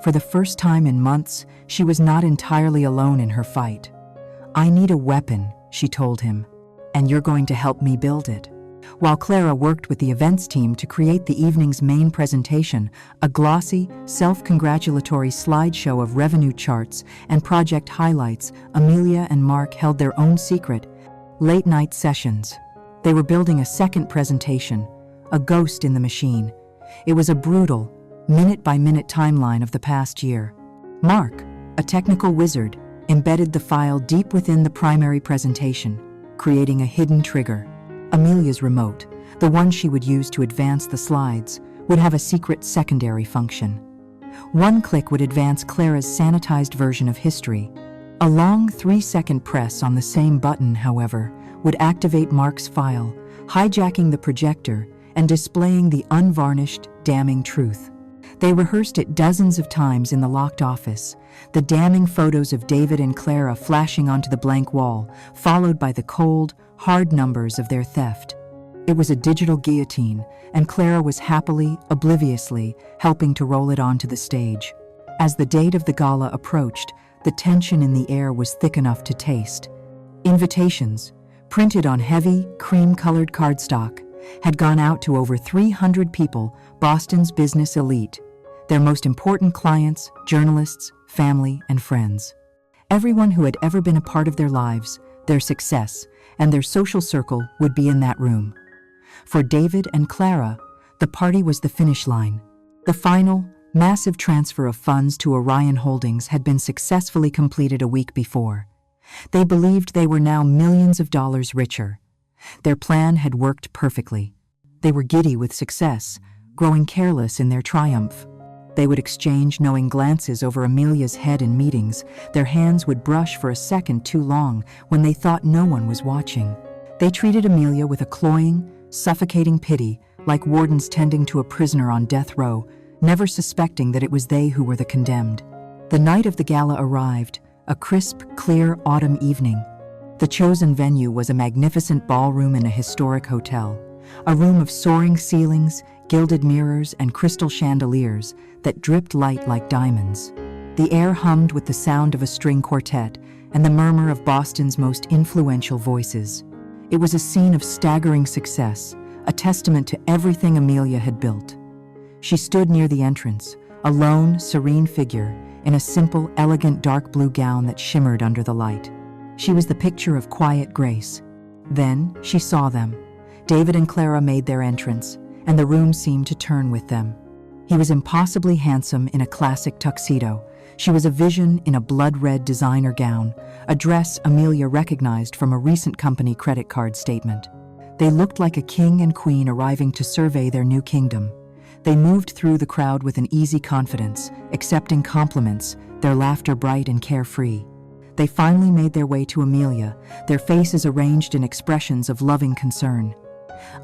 For the first time in months, she was not entirely alone in her fight. "I need a weapon," she told him, "and you're going to help me build it." While Clara worked with the events team to create the evening's main presentation, a glossy, self-congratulatory slideshow of revenue charts and project highlights, Amelia and Mark held their own secret, late-night sessions. They were building a second presentation, a ghost in the machine. It was a brutal, minute-by-minute timeline of the past year. Mark, a technical wizard, embedded the file deep within the primary presentation, creating a hidden trigger. Amelia's remote, the one she would use to advance the slides, would have a secret secondary function. One click would advance Clara's sanitized version of history. A long 3-second press on the same button, however, would activate Mark's file, hijacking the projector and displaying the unvarnished, damning truth. They rehearsed it dozens of times in the locked office, the damning photos of David and Clara flashing onto the blank wall, followed by the cold, hard numbers of their theft. It was a digital guillotine, and Clara was happily, obliviously, helping to roll it onto the stage. As the date of the gala approached, the tension in the air was thick enough to taste. Invitations, printed on heavy, cream-colored cardstock, had gone out to over 300 people, Boston's business elite, their most important clients, journalists, family, and friends. Everyone who had ever been a part of their lives, their success, and their social circle would be in that room. For David and Clara, the party was the finish line. The final, massive transfer of funds to Orion Holdings had been successfully completed a week before. They believed they were now millions of dollars richer. Their plan had worked perfectly. They were giddy with success, growing careless in their triumph. They would exchange knowing glances over Amelia's head in meetings. Their hands would brush for a second too long when they thought no one was watching. They treated Amelia with a cloying, suffocating pity, like wardens tending to a prisoner on death row, never suspecting that it was they who were the condemned. The night of the gala arrived, a crisp, clear autumn evening. The chosen venue was a magnificent ballroom in a historic hotel, a room of soaring ceilings, gilded mirrors, and crystal chandeliers that dripped light like diamonds. The air hummed with the sound of a string quartet and the murmur of Boston's most influential voices. It was a scene of staggering success, a testament to everything Amelia had built. She stood near the entrance, a lone, serene figure in a simple, elegant dark blue gown that shimmered under the light. She was the picture of quiet grace. Then she saw them. David and Clara made their entrance, and the room seemed to turn with them. He was impossibly handsome in a classic tuxedo. She was a vision in a blood-red designer gown, a dress Amelia recognized from a recent company credit card statement. They looked like a king and queen arriving to survey their new kingdom. They moved through the crowd with an easy confidence, accepting compliments, their laughter bright and carefree. They finally made their way to Amelia, their faces arranged in expressions of loving concern.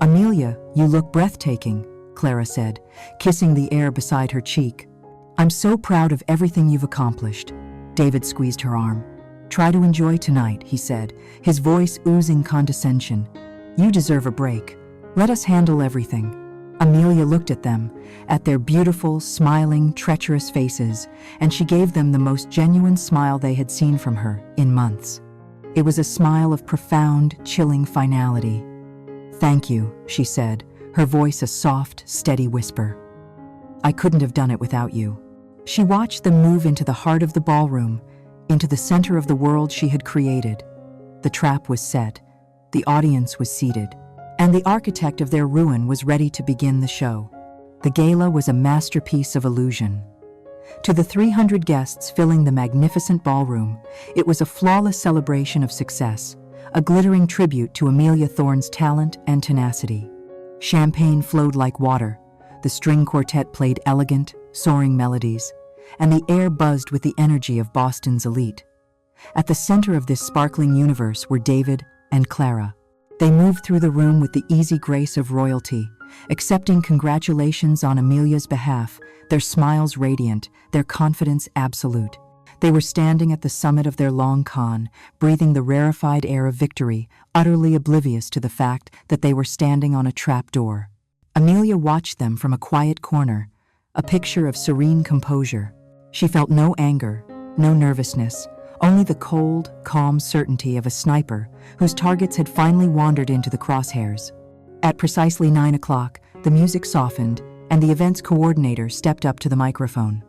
"Amelia, you look breathtaking," Clara said, kissing the air beside her cheek. "I'm so proud of everything you've accomplished." David squeezed her arm. "Try to enjoy tonight," he said, his voice oozing condescension. "You deserve a break. Let us handle everything." Amelia looked at them, at their beautiful, smiling, treacherous faces, and she gave them the most genuine smile they had seen from her in months. It was a smile of profound, chilling finality. "Thank you," she said, her voice a soft, steady whisper. "I couldn't have done it without you." She watched them move into the heart of the ballroom, into the center of the world she had created. The trap was set, the audience was seated, and the architect of their ruin was ready to begin the show. The gala was a masterpiece of illusion. To the 300 guests filling the magnificent ballroom, it was a flawless celebration of success, a glittering tribute to Amelia Thorne's talent and tenacity. Champagne flowed like water, the string quartet played elegant, soaring melodies, and the air buzzed with the energy of Boston's elite. At the center of this sparkling universe were David and Clara. They moved through the room with the easy grace of royalty, accepting congratulations on Amelia's behalf, their smiles radiant, their confidence absolute. They were standing at the summit of their long con, breathing the rarefied air of victory, utterly oblivious to the fact that they were standing on a trapdoor. Amelia watched them from a quiet corner, a picture of serene composure. She felt no anger, no nervousness, only the cold, calm certainty of a sniper whose targets had finally wandered into the crosshairs. At precisely 9 o'clock, the music softened, and the event's coordinator stepped up to the microphone.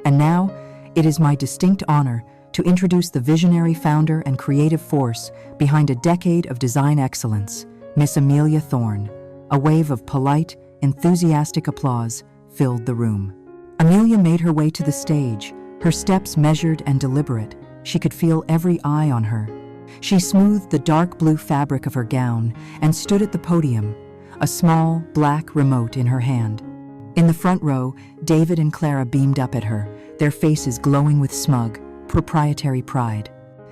"And now, it is my distinct honor to introduce the visionary founder and creative force behind a decade of design excellence, Miss Amelia Thorne." A wave of polite, enthusiastic applause filled the room. Amelia made her way to the stage, her steps measured and deliberate. She could feel every eye on her. She smoothed the dark blue fabric of her gown and stood at the podium, a small, black remote in her hand. In the front row, David and Clara beamed up at her, their faces glowing with smug, proprietary pride.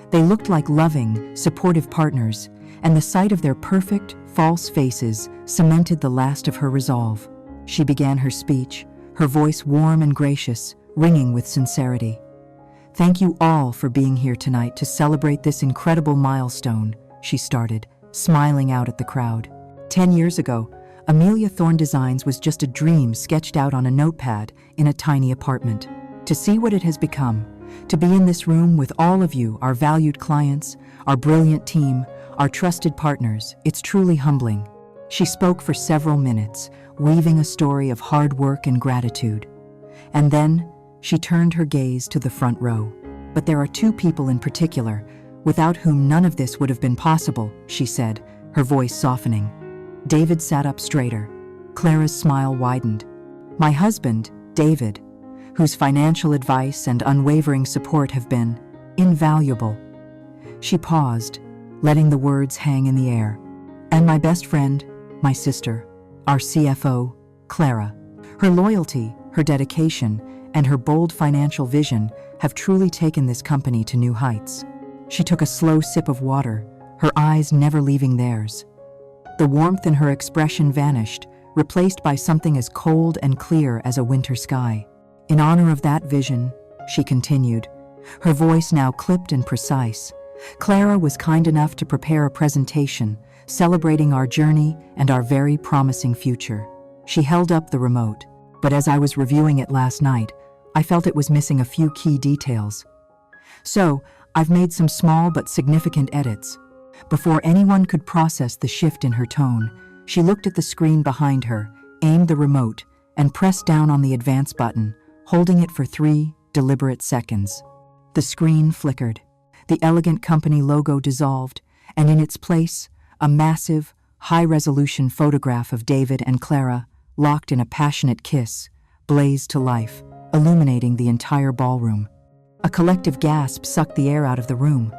They looked like loving, supportive partners, and the sight of their perfect, false faces cemented the last of her resolve. She began her speech, her voice warm and gracious, ringing with sincerity. "Thank you all for being here tonight to celebrate this incredible milestone," she started, smiling out at the crowd. 10 years ago, Amelia Thorne Designs was just a dream sketched out on a notepad in a tiny apartment. To see what it has become, to be in this room with all of you, our valued clients, our brilliant team, our trusted partners, it's truly humbling. She spoke for several minutes, weaving a story of hard work and gratitude. And then, she turned her gaze to the front row. But there are two people in particular, without whom none of this would have been possible, she said, her voice softening. David sat up straighter. Clara's smile widened. My husband, David, whose financial advice and unwavering support have been invaluable. She paused, letting the words hang in the air. And my best friend, my sister, our CFO, Clara. Her loyalty, her dedication, and her bold financial vision have truly taken this company to new heights. She took a slow sip of water, her eyes never leaving theirs. The warmth in her expression vanished, replaced by something as cold and clear as a winter sky. In honor of that vision, she continued, her voice now clipped and precise, Clara was kind enough to prepare a presentation celebrating our journey and our very promising future. She held up the remote, but as I was reviewing it last night, I felt it was missing a few key details. So, I've made some small but significant edits. Before anyone could process the shift in her tone, she looked at the screen behind her, aimed the remote, and pressed down on the advance button, holding it for 3 deliberate seconds. The screen flickered. The elegant company logo dissolved, and in its place, a massive, high-resolution photograph of David and Clara, locked in a passionate kiss, blazed to life, illuminating the entire ballroom. A collective gasp sucked the air out of the room.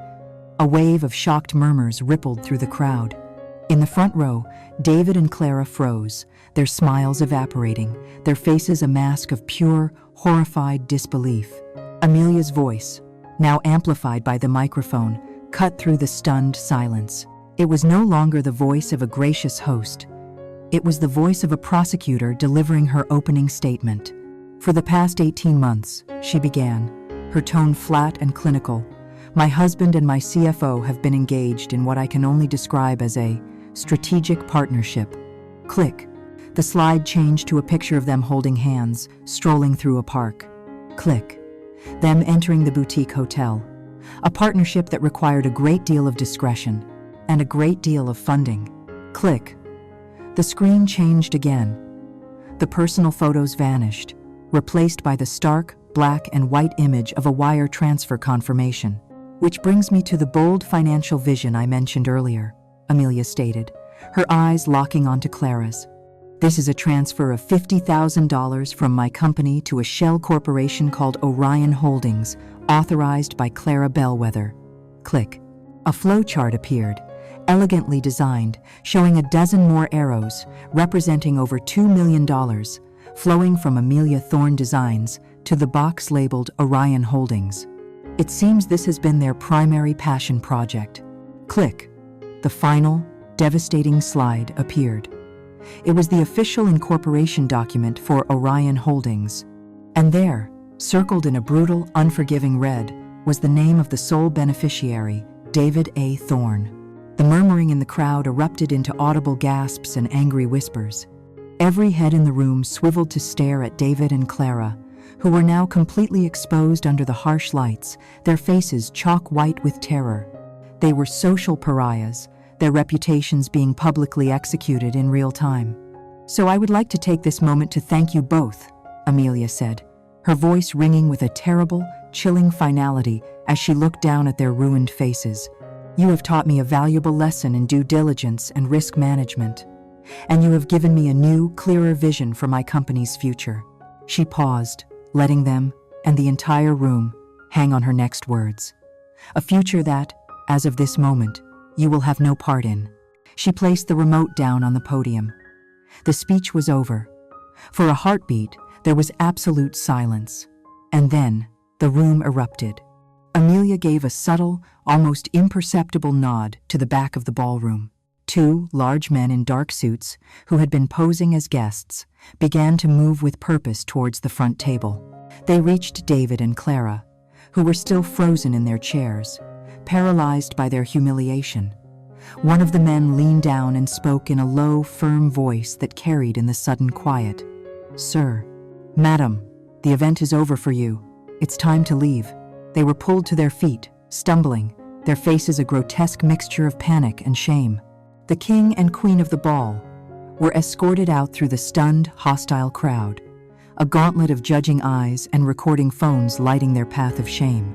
A wave of shocked murmurs rippled through the crowd. In the front row, David and Clara froze, their smiles evaporating, their faces a mask of pure, horrified disbelief. Amelia's voice, now amplified by the microphone, cut through the stunned silence. It was no longer the voice of a gracious host. It was the voice of a prosecutor delivering her opening statement. For the past 18 months, she began, her tone flat and clinical, my husband and my CFO have been engaged in what I can only describe as a strategic partnership. Click. The slide changed to a picture of them holding hands, strolling through a park. Click. Them entering the boutique hotel. A partnership that required a great deal of discretion and a great deal of funding. Click. The screen changed again. The personal photos vanished, replaced by the stark, black and white image of a wire transfer confirmation. Which brings me to the bold financial vision I mentioned earlier, Amelia stated, her eyes locking onto Clara's. This is a transfer of $50,000 from my company to a shell corporation called Orion Holdings, authorized by Clara Bellwether. Click. A flowchart appeared, elegantly designed, showing a dozen more arrows, representing over $2 million, flowing from Amelia Thorne Designs to the box labeled Orion Holdings. It seems this has been their primary passion project. Click. The final, devastating slide appeared. It was the official incorporation document for Orion Holdings. And there, circled in a brutal, unforgiving red, was the name of the sole beneficiary, David A. Thorne. The murmuring in the crowd erupted into audible gasps and angry whispers. Every head in the room swiveled to stare at David and Clara, who were now completely exposed under the harsh lights, their faces chalk white with terror. They were social pariahs, their reputations being publicly executed in real time. So I would like to take this moment to thank you both, Amelia said, her voice ringing with a terrible, chilling finality as she looked down at their ruined faces. You have taught me a valuable lesson in due diligence and risk management, and you have given me a new, clearer vision for my company's future. She paused, letting them, and the entire room, hang on her next words. A future that, as of this moment, you will have no part in. She placed the remote down on the podium. The speech was over. For a heartbeat, there was absolute silence. And then, the room erupted. Amelia gave a subtle, almost imperceptible nod to the back of the ballroom. 2 large men in dark suits, who had been posing as guests, began to move with purpose towards the front table. They reached David and Clara, who were still frozen in their chairs, paralyzed by their humiliation. One of the men leaned down and spoke in a low, firm voice that carried in the sudden quiet. Sir, Madam, the event is over for you. It's time to leave. They were pulled to their feet, stumbling, their faces a grotesque mixture of panic and shame. The king and queen of the ball were escorted out through the stunned, hostile crowd, a gauntlet of judging eyes and recording phones lighting their path of shame.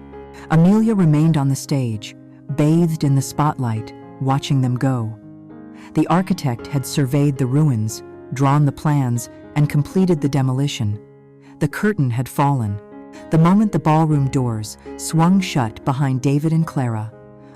Amelia remained on the stage, bathed in the spotlight, watching them go. The architect had surveyed the ruins, drawn the plans, and completed the demolition. The curtain had fallen. The moment the ballroom doors swung shut behind David and Clara,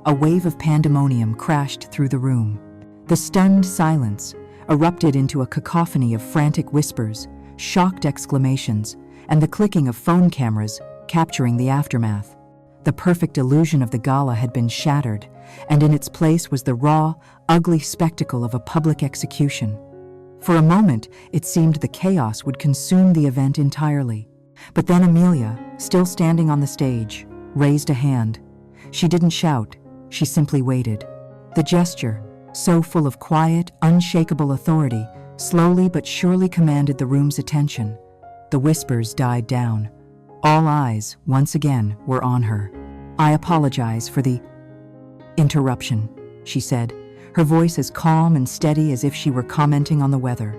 a wave of pandemonium crashed through the room. The stunned silence erupted into a cacophony of frantic whispers, shocked exclamations, and the clicking of phone cameras capturing the aftermath. The perfect illusion of the gala had been shattered, and in its place was the raw, ugly spectacle of a public execution. For a moment, it seemed the chaos would consume the event entirely. But then Amelia, still standing on the stage, raised a hand. She didn't shout, she simply waited. The gesture, so full of quiet, unshakable authority, slowly but surely commanded the room's attention. The whispers died down. All eyes, once again, were on her. "I apologize for the interruption," she said, her voice as calm and steady as if she were commenting on the weather.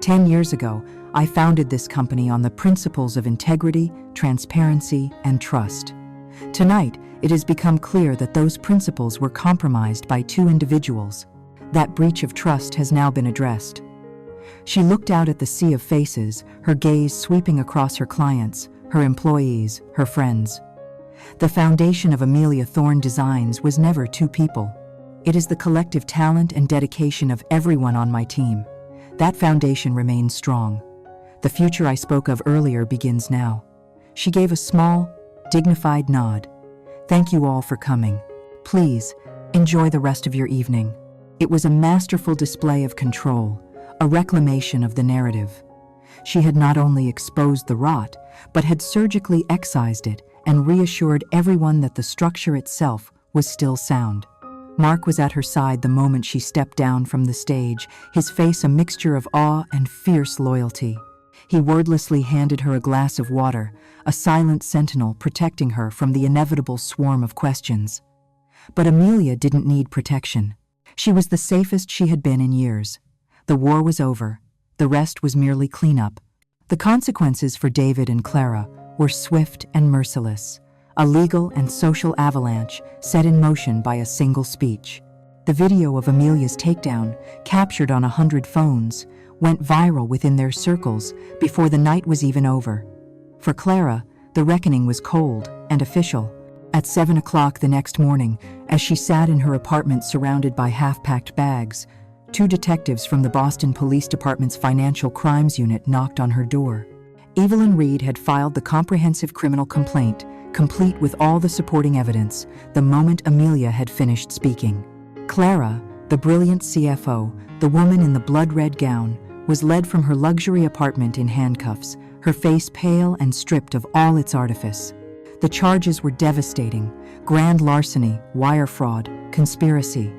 10 years ago, I founded this company on the principles of integrity, transparency, and trust. Tonight, it has become clear that those principles were compromised by two individuals. That breach of trust has now been addressed." She looked out at the sea of faces, her gaze sweeping across her clients, her employees, her friends. The foundation of Amelia Thorne Designs was never two people. It is the collective talent and dedication of everyone on my team. That foundation remains strong. The future I spoke of earlier begins now. She gave a small, dignified nod. "Thank you all for coming. Please, enjoy the rest of your evening." It was a masterful display of control, a reclamation of the narrative. She had not only exposed the rot, but had surgically excised it and reassured everyone that the structure itself was still sound. Mark was at her side the moment she stepped down from the stage, his face a mixture of awe and fierce loyalty. He wordlessly handed her a glass of water, a silent sentinel protecting her from the inevitable swarm of questions. But Amelia didn't need protection. She was the safest she had been in years. The war was over. The rest was merely cleanup. The consequences for David and Clara were swift and merciless, a legal and social avalanche set in motion by a single speech. The video of Amelia's takedown, captured on 100 phones, went viral within their circles before the night was even over. For Clara, the reckoning was cold and official. At 7 o'clock the next morning, as she sat in her apartment surrounded by half-packed bags, two detectives from the Boston Police Department's Financial Crimes Unit knocked on her door. Evelyn Reed had filed the comprehensive criminal complaint, complete with all the supporting evidence, the moment Amelia had finished speaking. Clara, the brilliant CFO, the woman in the blood-red gown, was led from her luxury apartment in handcuffs, her face pale and stripped of all its artifice. The charges were devastating: grand larceny, wire fraud, conspiracy.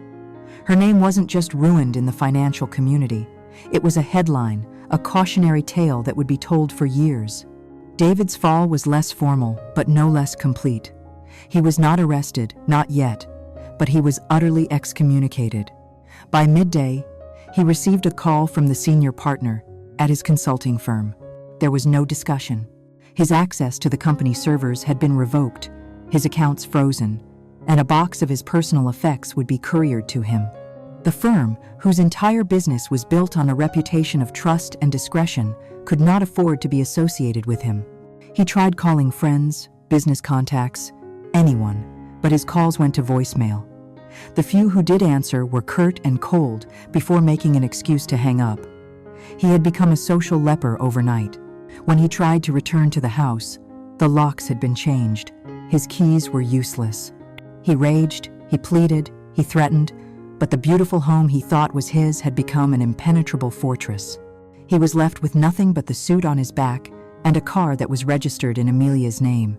Her name wasn't just ruined in the financial community. It was a headline, a cautionary tale that would be told for years. David's fall was less formal, but no less complete. He was not arrested, not yet, but he was utterly excommunicated. By midday, he received a call from the senior partner at his consulting firm. There was no discussion. His access to the company servers had been revoked, his accounts frozen, and a box of his personal effects would be couriered to him. The firm, whose entire business was built on a reputation of trust and discretion, could not afford to be associated with him. He tried calling friends, business contacts, anyone, but his calls went to voicemail. The few who did answer were curt and cold before making an excuse to hang up. He had become a social leper overnight. When he tried to return to the house, the locks had been changed. His keys were useless. He raged, he pleaded, he threatened, but the beautiful home he thought was his had become an impenetrable fortress. He was left with nothing but the suit on his back and a car that was registered in Amelia's name.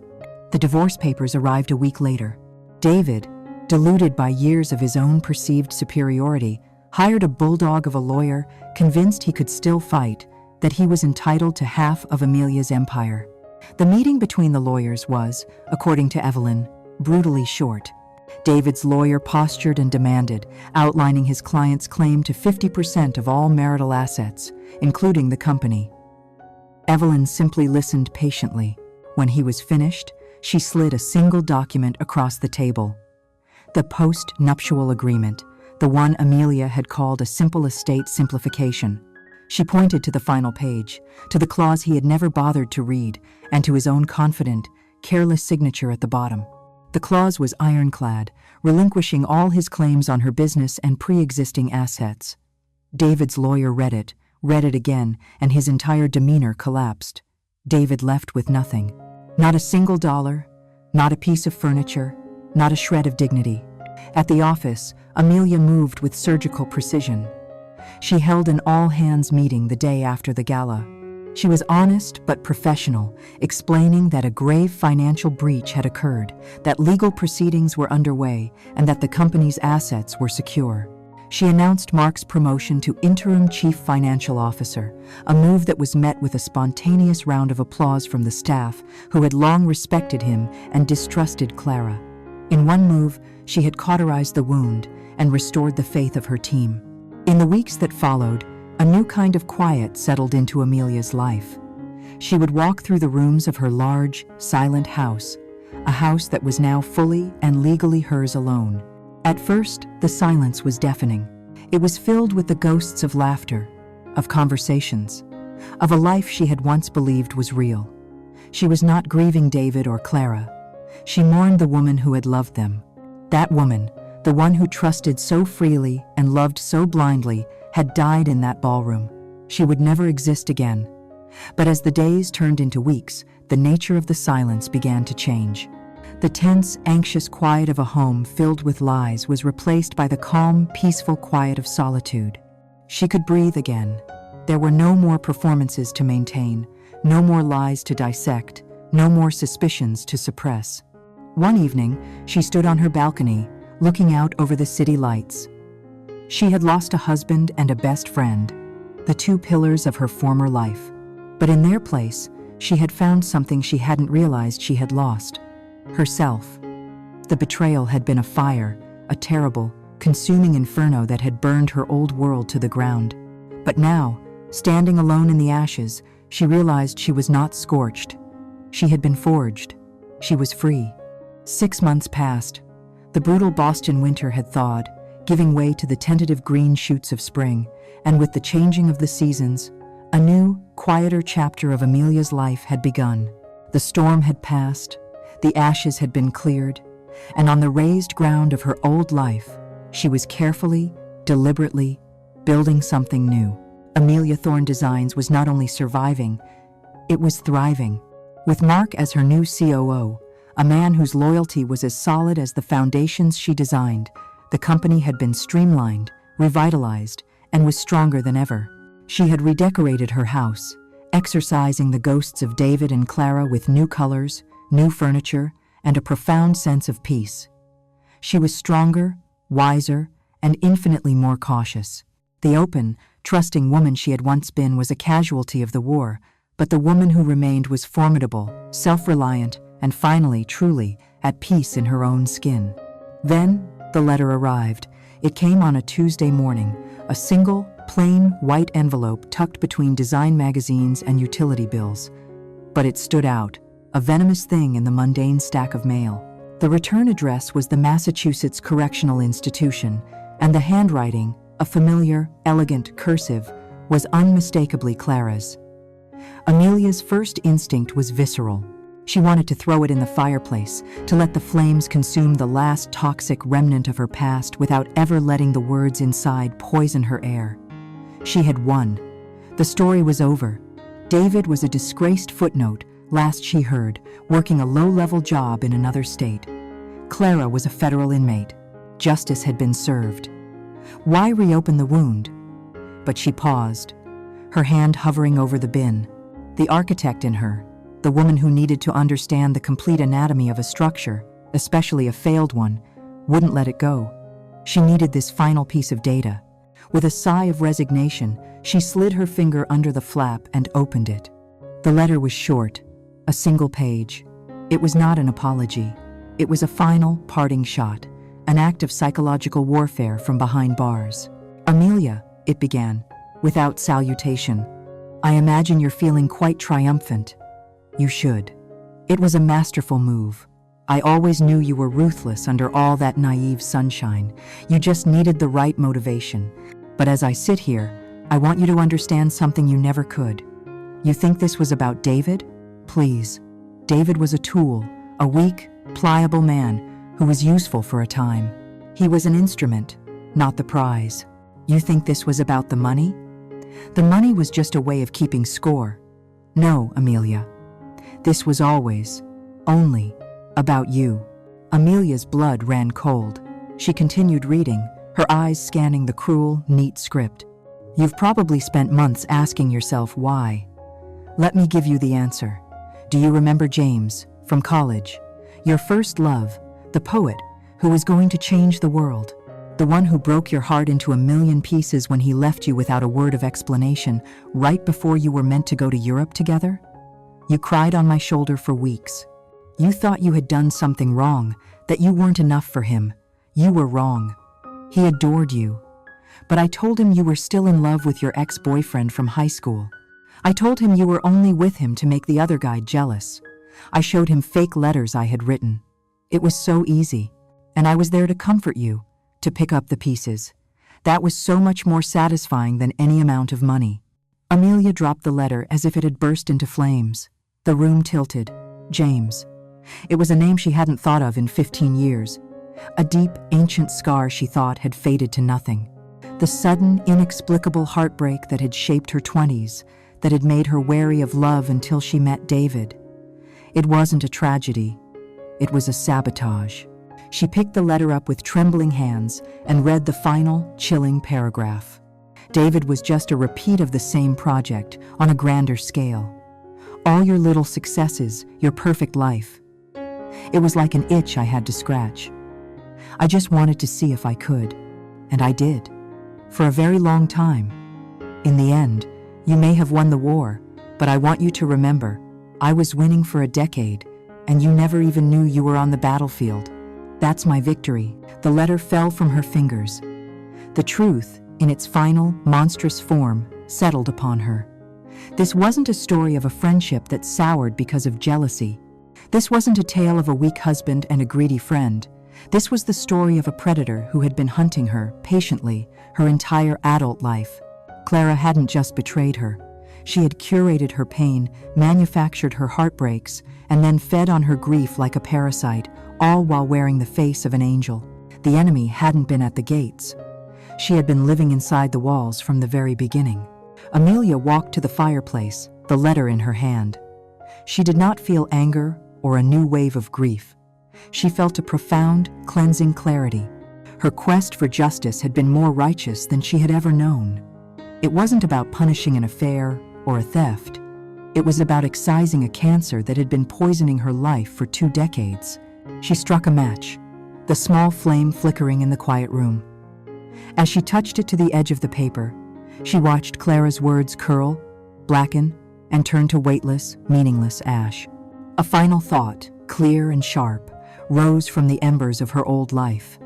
The divorce papers arrived a week later. David, deluded by years of his own perceived superiority, hired a bulldog of a lawyer, convinced he could still fight, that he was entitled to half of Amelia's empire. The meeting between the lawyers was, according to Evelyn, brutally short. David's lawyer postured and demanded, outlining his client's claim to 50% of all marital assets, including the company. Evelyn simply listened patiently. When he was finished, she slid a single document across the table. The post-nuptial agreement, the one Amelia had called a simple estate simplification. She pointed to the final page, to the clause he had never bothered to read, and to his own confident, careless signature at the bottom. The clause was ironclad, relinquishing all his claims on her business and pre-existing assets. David's lawyer read it again, and his entire demeanor collapsed. David left with nothing. Not a single dollar, not a piece of furniture, not a shred of dignity. At the office, Amelia moved with surgical precision. She held an all-hands meeting the day after the gala. She was honest but professional, explaining that a grave financial breach had occurred, that legal proceedings were underway, and that the company's assets were secure. She announced Mark's promotion to interim chief financial officer, a move that was met with a spontaneous round of applause from the staff, who had long respected him and distrusted Clara. In one move, she had cauterized the wound and restored the faith of her team. In the weeks that followed, a new kind of quiet settled into Amelia's life. She would walk through the rooms of her large, silent house, a house that was now fully and legally hers alone. At first, the silence was deafening. It was filled with the ghosts of laughter, of conversations, of a life she had once believed was real. She was not grieving David or Clara. She mourned the woman who had loved them. That woman, the one who trusted so freely and loved so blindly, had died in that ballroom. She would never exist again. But as the days turned into weeks, the nature of the silence began to change. The tense, anxious quiet of a home filled with lies was replaced by the calm, peaceful quiet of solitude. She could breathe again. There were no more performances to maintain, no more lies to dissect, no more suspicions to suppress. One evening, she stood on her balcony, looking out over the city lights. She had lost a husband and a best friend, the two pillars of her former life. But in their place, she had found something she hadn't realized she had lost: herself. The betrayal had been a fire, a terrible, consuming inferno that had burned her old world to the ground. But now, standing alone in the ashes, she realized she was not scorched. She had been forged. She was free. 6 months passed. The brutal Boston winter had thawed, giving way to the tentative green shoots of spring, and with the changing of the seasons, a new, quieter chapter of Amelia's life had begun. The storm had passed, the ashes had been cleared, and on the raised ground of her old life, she was carefully, deliberately, building something new. Amelia Thorne Designs was not only surviving, it was thriving. With Mark as her new COO, a man whose loyalty was as solid as the foundations she designed, the company had been streamlined, revitalized, and was stronger than ever. She had redecorated her house, exorcising the ghosts of David and Clara with new colors, new furniture, and a profound sense of peace. She was stronger, wiser, and infinitely more cautious. The open, trusting woman she had once been was a casualty of the war, but the woman who remained was formidable, self-reliant, and finally, truly, at peace in her own skin. Then, the letter arrived. It came on a Tuesday morning, a single, plain, white envelope tucked between design magazines and utility bills. But it stood out, a venomous thing in the mundane stack of mail. The return address was the Massachusetts Correctional Institution, and the handwriting, a familiar, elegant cursive, was unmistakably Clara's. Amelia's first instinct was visceral. She wanted to throw it in the fireplace, to let the flames consume the last toxic remnant of her past without ever letting the words inside poison her air. She had won. The story was over. David was a disgraced footnote, last she heard, working a low-level job in another state. Clara was a federal inmate. Justice had been served. Why reopen the wound? But she paused, her hand hovering over the bin. The architect in her, the woman who needed to understand the complete anatomy of a structure, especially a failed one, wouldn't let it go. She needed this final piece of data. With a sigh of resignation, she slid her finger under the flap and opened it. The letter was short, a single page. It was not an apology. It was a final, parting shot, an act of psychological warfare from behind bars. "Amelia," it began, without salutation, "I imagine you're feeling quite triumphant. You should. It was a masterful move. I always knew you were ruthless under all that naive sunshine. You just needed the right motivation. But as I sit here, I want you to understand something you never could. You think this was about David? Please. David was a tool, a weak, pliable man who was useful for a time. He was an instrument, not the prize. You think this was about the money? The money was just a way of keeping score. No, Amelia. This was always, only, about you. Amelia's blood ran cold. She continued reading, her eyes scanning the cruel, neat script. You've probably spent months asking yourself why. Let me give you the answer. Do you remember James, from college? Your first love, the poet, who was going to change the world. The one who broke your heart into a million pieces when he left you without a word of explanation, right before you were meant to go to Europe together? You cried on my shoulder for weeks. You thought you had done something wrong, that you weren't enough for him. You were wrong. He adored you. But I told him you were still in love with your ex-boyfriend from high school. I told him you were only with him to make the other guy jealous. I showed him fake letters I had written. It was so easy. And I was there to comfort you, to pick up the pieces. That was so much more satisfying than any amount of money. Amelia dropped the letter as if it had burst into flames. The room tilted. James. It was a name she hadn't thought of in 15 years. A deep, ancient scar she thought had faded to nothing. The sudden, inexplicable heartbreak that had shaped her 20s, that had made her wary of love until she met David. It wasn't a tragedy. It was a sabotage. She picked the letter up with trembling hands and read the final, chilling paragraph. David was just a repeat of the same project, on a grander scale. All your little successes, your perfect life. It was like an itch I had to scratch. I just wanted to see if I could. And I did. For a very long time. In the end, you may have won the war, but I want you to remember, I was winning for a decade, and you never even knew you were on the battlefield. That's my victory. The letter fell from her fingers. The truth, in its final, monstrous form, settled upon her. This wasn't a story of a friendship that soured because of jealousy. This wasn't a tale of a weak husband and a greedy friend. This was the story of a predator who had been hunting her, patiently, her entire adult life. Clara hadn't just betrayed her. She had curated her pain, manufactured her heartbreaks, and then fed on her grief like a parasite, all while wearing the face of an angel. The enemy hadn't been at the gates. She had been living inside the walls from the very beginning. Amelia walked to the fireplace, the letter in her hand. She did not feel anger or a new wave of grief. She felt a profound, cleansing clarity. Her quest for justice had been more righteous than she had ever known. It wasn't about punishing an affair or a theft. It was about excising a cancer that had been poisoning her life for 2 decades. She struck a match, the small flame flickering in the quiet room. As she touched it to the edge of the paper, she watched Clara's words curl, blacken, and turn to weightless, meaningless ash. A final thought, clear and sharp, rose from the embers of her old life.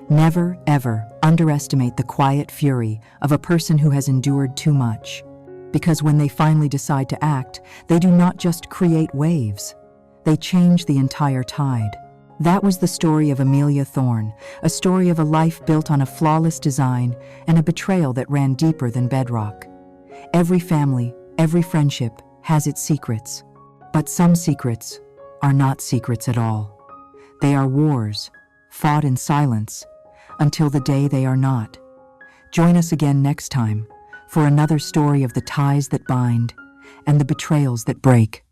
Never, ever underestimate the quiet fury of a person who has endured too much. Because when they finally decide to act, they do not just create waves. They change the entire tide. That was the story of Amelia Thorne, a story of a life built on a flawless design and a betrayal that ran deeper than bedrock. Every family, every friendship has its secrets. But some secrets are not secrets at all. They are wars, fought in silence, until the day they are not. Join us again next time for another story of the ties that bind and the betrayals that break.